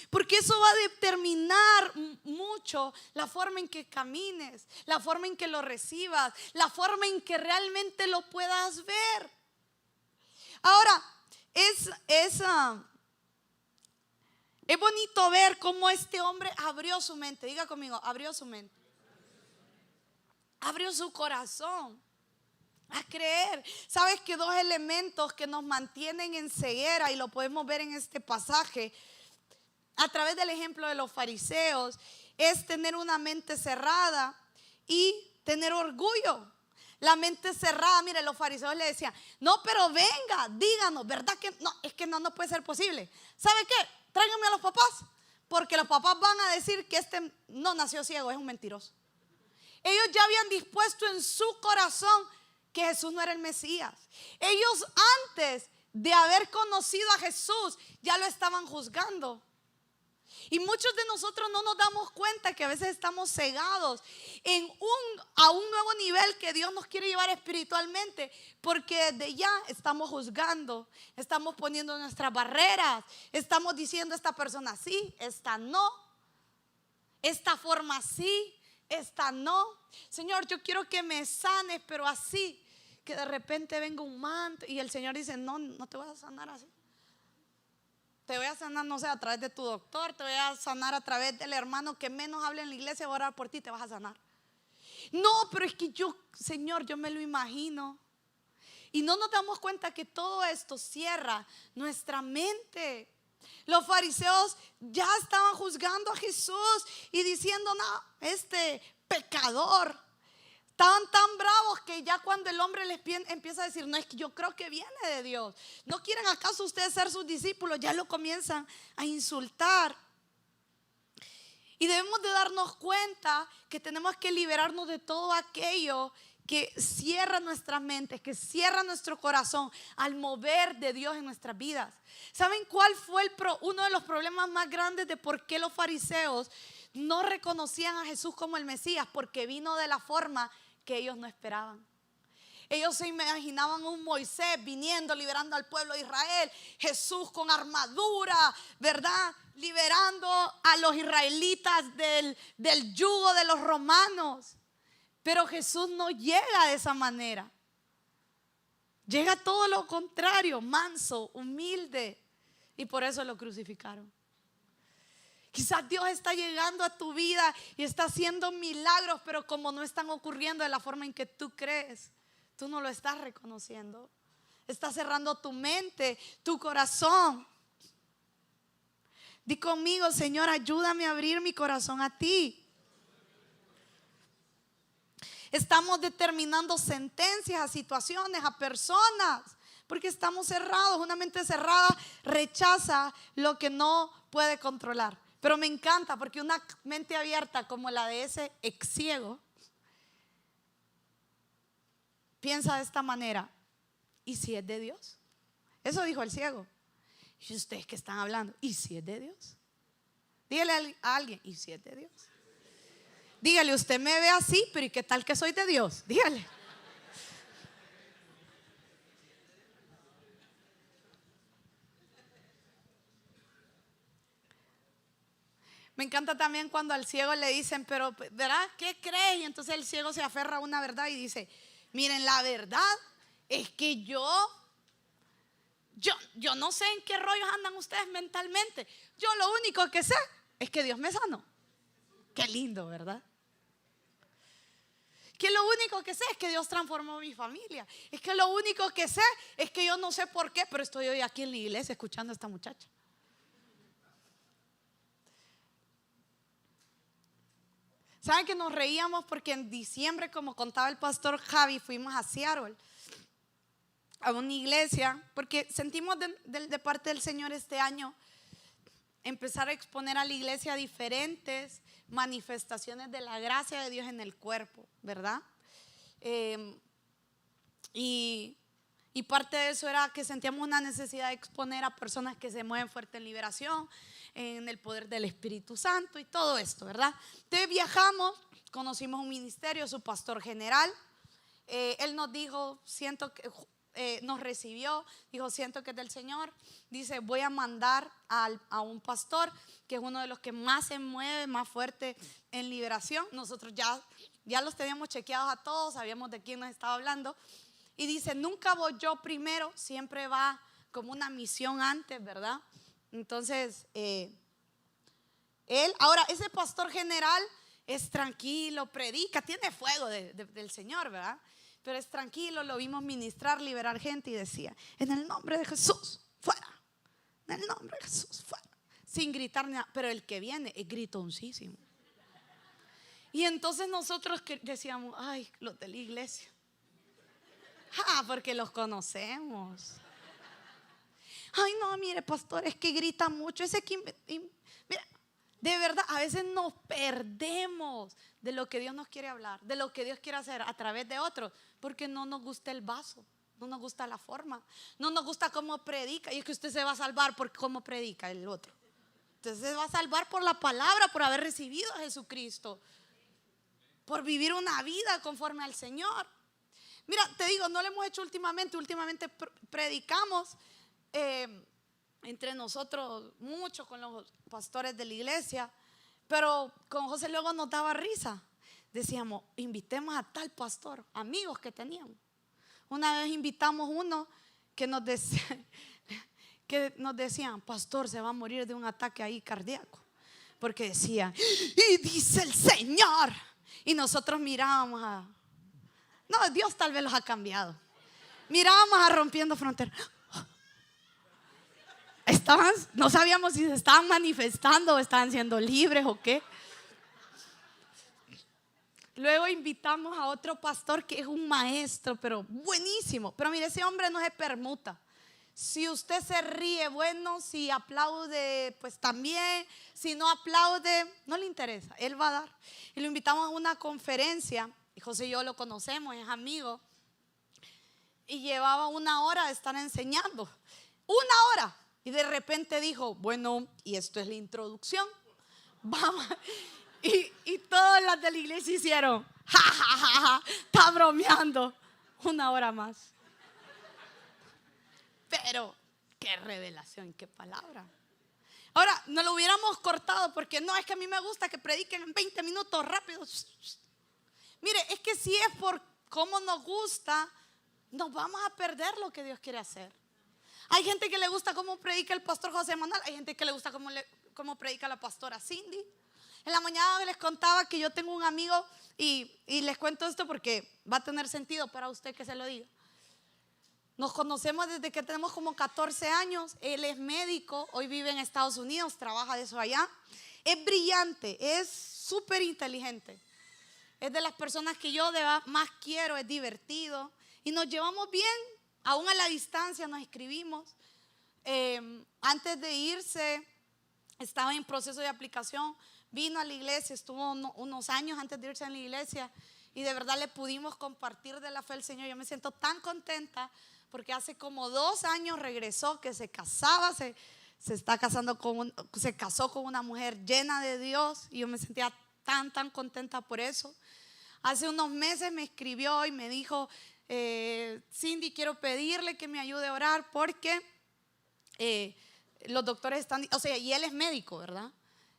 Porque eso va a determinar mucho la forma en que camines, la forma en que lo recibas, la forma en que realmente lo puedas ver. Ahora, es bonito ver cómo este hombre abrió su mente. Diga conmigo, abrió su mente. Abrió su corazón a creer. ¿Sabes que dos elementos que nos mantienen en ceguera, y lo podemos ver en este pasaje a través del ejemplo de los fariseos, es tener una mente cerrada y tener orgullo? La mente cerrada, mire, los fariseos le decían: no, pero venga, díganos, ¿verdad que no? Es que no puede ser posible. ¿Sabe qué? Tráiganme a los papás, porque los papás van a decir que este no nació ciego, es un mentiroso. Ellos ya habían dispuesto en su corazón que Jesús no era el Mesías. Ellos, antes de haber conocido a Jesús, ya lo estaban juzgando. Y muchos de nosotros no nos damos cuenta que a veces estamos cegados a un nuevo nivel que Dios nos quiere llevar espiritualmente, porque desde ya estamos juzgando, estamos poniendo nuestras barreras, estamos diciendo: esta persona sí, esta no, esta forma sí, esta no. Señor, yo quiero que me sanes, pero así, que de repente venga un manto y el Señor dice: no te voy a sanar así. Te voy a sanar, no sé, a través de tu doctor. Te voy a sanar a través del hermano que menos habla en la iglesia. Va a orar por ti, te vas a sanar. No, pero es que Señor, yo me lo imagino. Y no nos damos cuenta que todo esto cierra nuestra mente. Los fariseos ya estaban juzgando a Jesús y diciendo: no, este pecador. Estaban tan bravos que ya cuando el hombre les empieza a decir: no, es que yo creo que viene de Dios, ¿no quieren acaso ustedes ser sus discípulos?, ya lo comienzan a insultar. Y debemos de darnos cuenta que tenemos que liberarnos de todo aquello que cierra nuestras mentes, que cierra nuestro corazón al mover de Dios en nuestras vidas. ¿Saben cuál fue uno de los problemas más grandes de por qué los fariseos no reconocían a Jesús como el Mesías? Porque vino de la forma que ellos no esperaban. Ellos se imaginaban un Moisés viniendo, liberando al pueblo de Israel, Jesús con armadura, ¿verdad?, liberando a los israelitas del yugo de los romanos. Pero Jesús no llega de esa manera. Llega todo lo contrario, manso, humilde, y por eso lo crucificaron. Quizás Dios está llegando a tu vida y está haciendo milagros, pero como no están ocurriendo de la forma en que tú crees, tú no lo estás reconociendo. Estás cerrando tu mente, tu corazón. Di conmigo: Señor, ayúdame a abrir mi corazón a ti. Estamos determinando sentencias a situaciones, a personas, porque estamos cerrados. Una mente cerrada rechaza lo que no puede controlar. Pero me encanta porque una mente abierta como la de ese ex ciego piensa de esta manera: ¿y si es de Dios? Eso dijo el ciego. ¿Y ustedes qué están hablando? ¿Y si es de Dios? Dígale a alguien: ¿y si es de Dios? Dígale: usted me ve así, pero ¿y qué tal que soy de Dios? Dígale. Me encanta también cuando al ciego le dicen: pero ¿verdad? ¿Qué crees? Y entonces el ciego se aferra a una verdad y dice: miren, la verdad es que yo no sé en qué rollos andan ustedes mentalmente. Yo lo único que sé es que Dios me sanó. Qué lindo, ¿verdad? Que lo único que sé es que Dios transformó mi familia. Es que lo único que sé es que yo no sé por qué, pero estoy hoy aquí en la iglesia escuchando a esta muchacha. ¿Saben que nos reíamos porque en diciembre, como contaba el pastor Javi, fuimos a Seattle, a una iglesia, porque sentimos de parte del Señor este año empezar a exponer a la iglesia diferentes manifestaciones de la gracia de Dios en el cuerpo, ¿verdad? Y parte de eso era que sentíamos una necesidad de exponer a personas que se mueven fuerte en liberación, en el poder del Espíritu Santo y todo esto, ¿verdad? Entonces viajamos, conocimos un ministerio, su pastor general. Él nos dijo, nos recibió, dijo: siento que es del Señor. Dice: voy a mandar a un pastor que es uno de los que más se mueve, más fuerte en liberación. Nosotros ya los teníamos chequeados a todos, sabíamos de quién nos estaba hablando. y dice, nunca voy yo primero, siempre va como una misión antes, ¿verdad? Entonces, ahora ese pastor general es tranquilo, predica, tiene fuego del Señor, ¿verdad? Pero es tranquilo, lo vimos ministrar, liberar gente y decía, en el nombre de Jesús, fuera. En el nombre de Jesús, fuera. Sin gritar nada, pero el que viene es gritoncísimo. Y entonces nosotros decíamos, ay, los de la iglesia. Porque los conocemos. Ay, no, mire, pastor, es que grita mucho. Mira, de verdad, a veces nos perdemos de lo que Dios nos quiere hablar, de lo que Dios quiere hacer a través de otros, porque no nos gusta el vaso, no nos gusta la forma, no nos gusta cómo predica. Y es que usted se va a salvar por cómo predica el otro. Usted se va a salvar por la palabra, por haber recibido a Jesucristo, por vivir una vida conforme al Señor. Mira, te digo, no lo hemos hecho últimamente predicamos entre nosotros mucho con los pastores de la iglesia, pero con José luego nos daba risa. Decíamos, invitemos a tal pastor, amigos que teníamos. Una vez invitamos uno que nos decían, pastor, se va a morir de un ataque ahí cardíaco, porque decía, y dice el Señor, y nosotros mirábamos no, Dios tal vez los ha cambiado. Mirábamos a Rompiendo Fronteras. No sabíamos si se estaban manifestando o estaban siendo libres o qué. Luego invitamos a otro pastor que es un maestro, pero buenísimo. Pero mire, ese hombre no se permuta. Si usted se ríe, bueno, si aplaude, pues también. Si no aplaude, no le interesa, él va a dar. Y lo invitamos a una conferencia. Y José y yo lo conocemos, es amigo. Y llevaba 1 hora de estar enseñando. 1 hora. Y de repente dijo, bueno, y esto es la introducción. Vamos. Y todas las de la iglesia hicieron, está bromeando. 1 hora más. Pero qué revelación, qué palabra. Ahora, no lo hubiéramos cortado porque no, es que a mí me gusta que prediquen en 20 minutos rápido. Mire, es que si es por cómo nos gusta, nos vamos a perder lo que Dios quiere hacer. Hay gente que le gusta cómo predica el pastor José Manuel, hay gente que le gusta cómo predica la pastora Cindy. En la mañana les contaba que yo tengo un amigo y les cuento esto porque va a tener sentido para usted que se lo diga. Nos conocemos desde que tenemos como 14 años. Él es médico, hoy vive en Estados Unidos, trabaja de eso allá. Es brillante, es súper inteligente. Es de las personas que yo más quiero, es divertido. Y nos llevamos bien, aún a la distancia nos escribimos. Antes de irse, estaba en proceso de aplicación. Vino a la iglesia, estuvo unos años antes de irse a la iglesia. Y de verdad le pudimos compartir de la fe al Señor. Yo me siento tan contenta porque hace como 2 años regresó, que se casaba, se casó con una mujer llena de Dios. Y yo me sentía tan contenta por eso. Hace unos meses me escribió y me dijo, Cindy, quiero pedirle que me ayude a orar porque los doctores están, y él es médico, ¿verdad?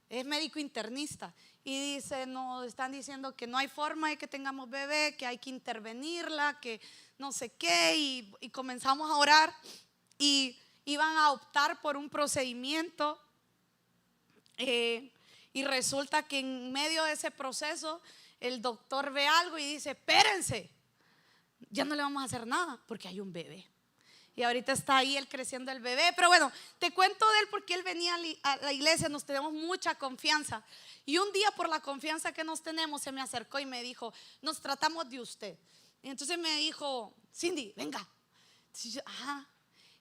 Es médico internista. Y dice, nos están diciendo que no hay forma de que tengamos bebé, que hay que intervenirla, que no sé qué. Y comenzamos a orar y iban a optar por un procedimiento. Y resulta que en medio de ese proceso el doctor ve algo y dice, espérense, ya no le vamos a hacer nada porque hay un bebé. Y ahorita está ahí él creciendo el bebé. Pero bueno, te cuento de él porque él venía a la iglesia, nos tenemos mucha confianza. Y un día, por la confianza que nos tenemos, se me acercó y me dijo, nos tratamos de usted. Y entonces me dijo, Cindy, venga. Ajá.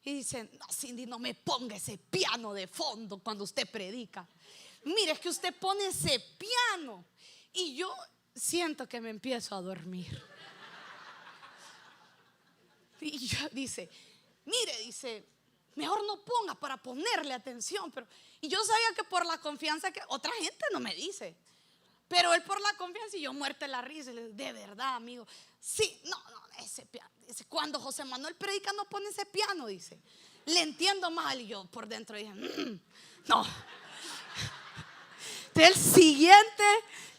Y dice, no, Cindy, no me ponga ese piano de fondo cuando usted predica. Mire, es que usted pone ese piano y yo siento que me empiezo a dormir. Y yo dice, mejor no ponga para ponerle atención. Y yo sabía que por la confianza que otra gente no me dice, pero él por la confianza, y yo muerta de la risa. Y le digo, de verdad, amigo, sí, no, ese piano. Dice, cuando José Manuel predica no pone ese piano, dice, le entiendo mal. Y yo por dentro dije, no. Entonces el siguiente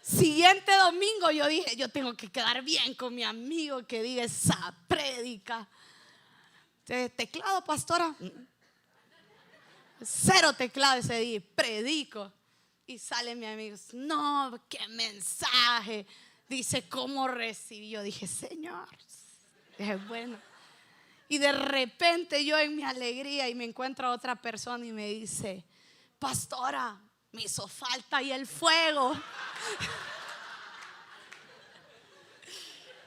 Siguiente domingo yo dije, yo tengo que quedar bien con mi amigo que diga esa prédica. Teclado, pastora. Cero teclado ese día, predico. Y sale mi amigo, no, qué mensaje. Dice, ¿cómo recibí? Yo dije, Señor, es bueno. Y de repente yo en mi alegría y me encuentro a otra persona y me dice, pastora, me hizo falta y el fuego.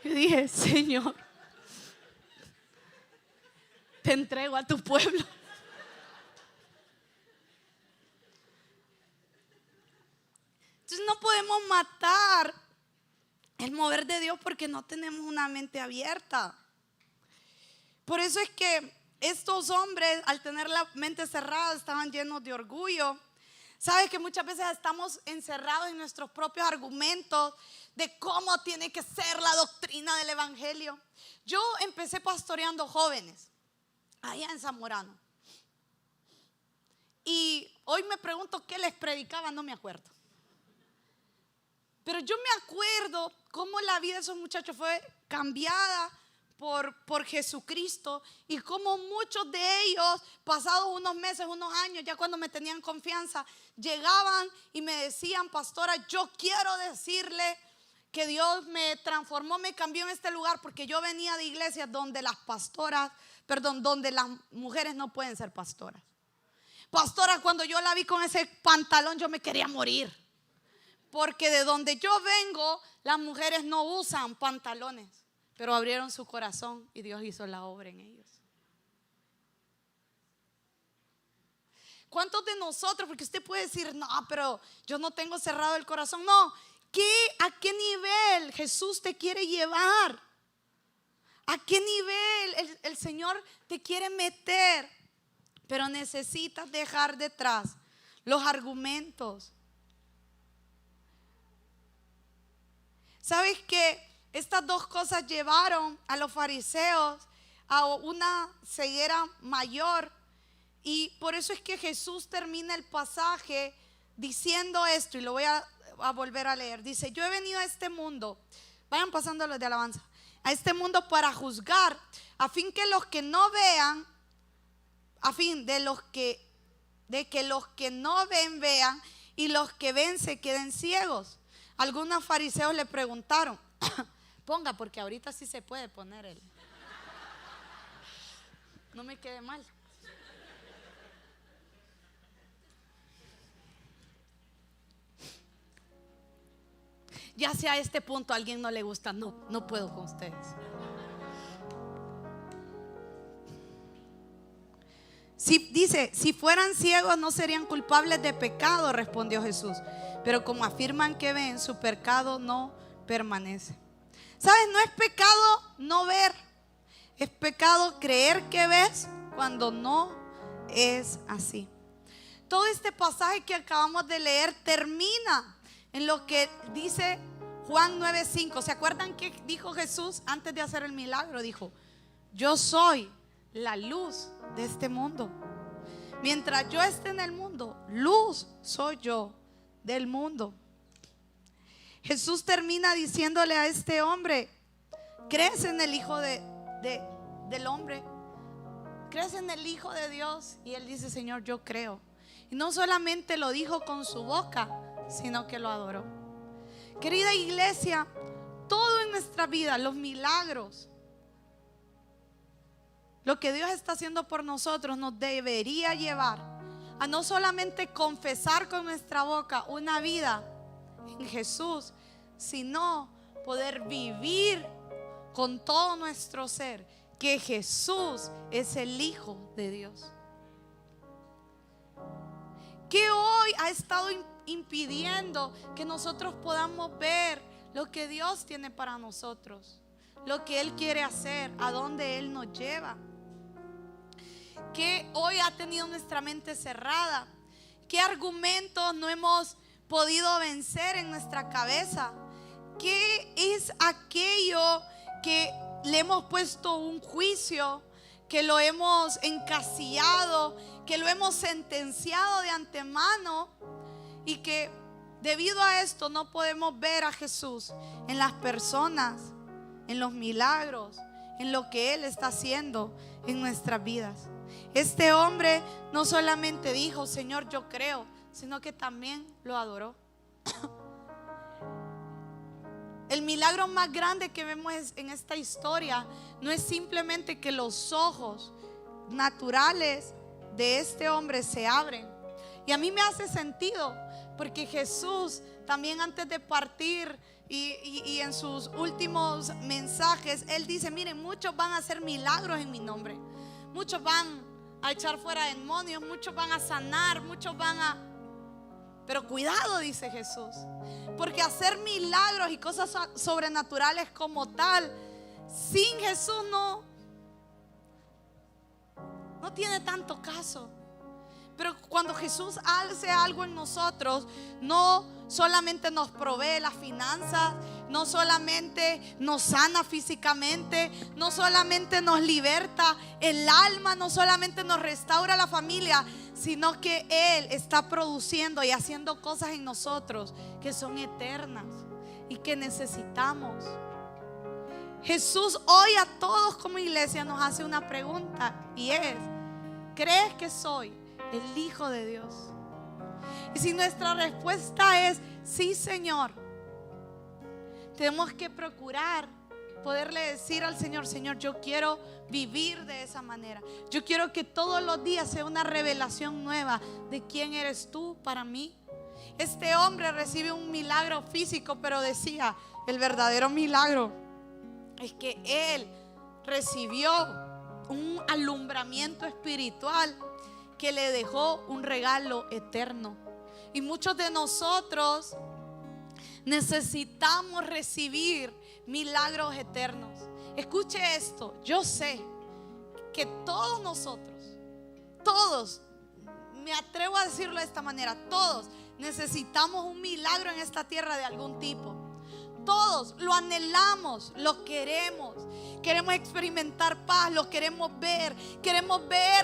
Y dije, Señor, te entrego a tu pueblo. Entonces no podemos matar el mover de Dios porque no tenemos una mente abierta. Por eso es que estos hombres, al tener la mente cerrada, estaban llenos de orgullo. Sabes que muchas veces estamos encerrados en nuestros propios argumentos de cómo tiene que ser la doctrina del evangelio. Yo empecé pastoreando jóvenes allá en Zamorano. Y hoy me pregunto qué les predicaba, no me acuerdo. Pero yo me acuerdo cómo la vida de esos muchachos fue cambiada por Jesucristo y cómo muchos de ellos, pasados unos meses, unos años, ya cuando me tenían confianza, llegaban y me decían, pastora, yo quiero decirle que Dios me transformó, me cambió en este lugar, porque yo venía de iglesias donde donde las mujeres no pueden ser pastoras. Pastora, cuando yo la vi con ese pantalón, yo me quería morir. Porque de donde yo vengo, las mujeres no usan pantalones, pero abrieron su corazón y Dios hizo la obra en ellos. ¿Cuántos de nosotros? Porque usted puede decir, no, pero yo no tengo cerrado el corazón. No, ¿a qué nivel Jesús te quiere llevar? ¿A qué nivel el Señor te quiere meter? Pero necesitas dejar detrás los argumentos. ¿Sabes que estas dos cosas llevaron a los fariseos a una ceguera mayor? Y por eso es que Jesús termina el pasaje diciendo esto, y lo voy a volver a leer. Dice, yo he venido a este mundo, vayan pasando los de alabanza, a este mundo para juzgar, a fin que los que no vean, a fin de que los que no ven vean, y los que ven se queden ciegos. Algunos fariseos le preguntaron, ponga, porque ahorita sí se puede poner él. No me quede mal. Ya sea a este punto a alguien no le gusta, no puedo con ustedes. Dice, si fueran ciegos no serían culpables de pecado, respondió Jesús. Pero como afirman que ven, su pecado no permanece. ¿Sabes? No es pecado no ver. Es pecado creer que ves cuando no es así. Todo este pasaje que acabamos de leer termina en lo que dice Juan 9:5. ¿Se acuerdan que dijo Jesús antes de hacer el milagro? Dijo, yo soy la luz de este mundo. Mientras yo esté en el mundo, luz soy yo del mundo. Jesús termina diciéndole a este hombre, ¿crees en el Hijo del hombre? ¿Crees en el Hijo de Dios? Y él dice, Señor, yo creo. Y no solamente lo dijo con su boca, sino que lo adoró. Querida iglesia, todo en nuestra vida, los milagros, lo que Dios está haciendo por nosotros, nos debería llevar a no solamente confesar con nuestra boca una vida en Jesús, sino poder vivir con todo nuestro ser que Jesús es el Hijo de Dios. ¿Qué hoy ha estado impidiendo que nosotros podamos ver lo que Dios tiene para nosotros, lo que Él quiere hacer, a dónde Él nos lleva? ¿Qué hoy ha tenido nuestra mente cerrada? ¿Qué argumentos no hemos podido vencer en nuestra cabeza? ¿Qué es aquello que le hemos puesto un juicio, que lo hemos encasillado, que lo hemos sentenciado de antemano y que Debido a esto no podemos ver a Jesús en las personas, en los milagros, en lo que Él está haciendo en nuestras vidas. Este hombre no solamente dijo, Señor, yo creo, sino que también lo adoró. El milagro más grande que vemos en esta historia no es simplemente que los ojos naturales de este hombre se abren. Y a mí me hace sentido, porque Jesús también antes de partir y en sus últimos mensajes, Él dice, miren, muchos van a hacer milagros en mi nombre. Muchos van a echar fuera demonios, muchos van a sanar, muchos van a... Pero cuidado, dice Jesús, porque hacer milagros y cosas sobrenaturales como tal, sin Jesús no tiene tanto caso. Pero cuando Jesús hace algo en nosotros, no solamente nos provee las finanzas, no solamente nos sana físicamente, no solamente nos liberta el alma, no solamente nos restaura la familia, sino que Él está produciendo y haciendo cosas en nosotros que son eternas y que necesitamos. Jesús hoy a todos como iglesia nos hace una pregunta, y es: ¿crees que soy el Hijo de Dios? Y si nuestra respuesta es sí, Señor, tenemos que procurar poderle decir al Señor: Señor, yo quiero vivir de esa manera. Yo quiero que todos los días sea una revelación nueva de quién eres tú para mí. Este hombre recibe un milagro físico, pero decía, el verdadero milagro es que él recibió un alumbramiento espiritual que le dejó un regalo eterno. Y muchos de nosotros necesitamos recibir milagros eternos. Escuche esto, yo sé que todos nosotros, todos, me atrevo a decirlo de esta manera, todos necesitamos un milagro en esta tierra de algún tipo. Todos lo anhelamos, lo queremos. Queremos experimentar paz, lo queremos ver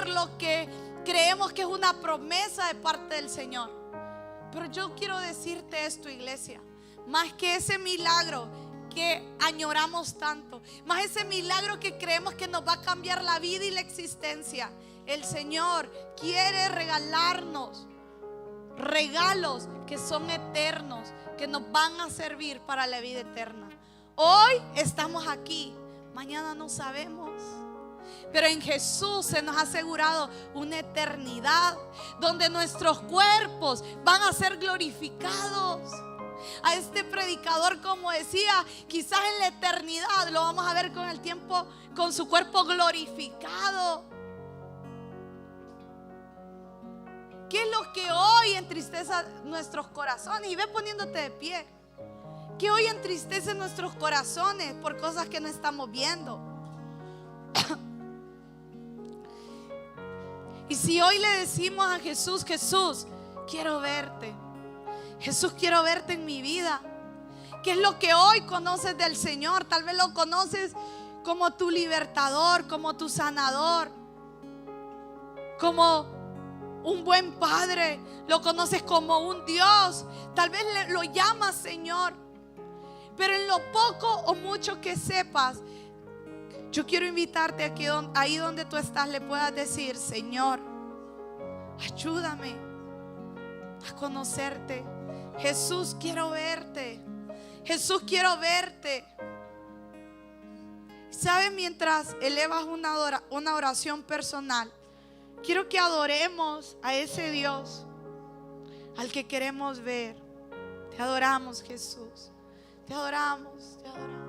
lo que creemos que es una promesa de parte del Señor. Pero yo quiero decirte esto, iglesia, más que ese milagro que añoramos tanto, más ese milagro que creemos que nos va a cambiar la vida y la existencia, el Señor quiere regalarnos regalos que son eternos, que nos van a servir para la vida eterna. Hoy estamos aquí, mañana no sabemos, pero en Jesús se nos ha asegurado una eternidad donde nuestros cuerpos van a ser glorificados. A este predicador, como decía, quizás en la eternidad lo vamos a ver con el tiempo, con su cuerpo glorificado. ¿Qué es lo que hoy entristece nuestros corazones? Y ve poniéndote de pie. ¿Qué hoy entristece nuestros corazones por cosas que no estamos viendo? Y si hoy le decimos a Jesús: Jesús, quiero verte. Jesús, quiero verte en mi vida. ¿Qué es lo que hoy conoces del Señor? Tal vez lo conoces como tu libertador, como tu sanador, como un buen padre. Lo conoces como un Dios. Tal vez lo llamas Señor. Pero en lo poco o mucho que sepas, yo quiero invitarte a que ahí donde tú estás le puedas decir: Señor, ayúdame a conocerte. Jesús, quiero verte. Jesús, quiero verte. ¿Sabes? Mientras elevas una oración personal, quiero que adoremos a ese Dios al que queremos ver. Te adoramos, Jesús. Te adoramos, te adoramos.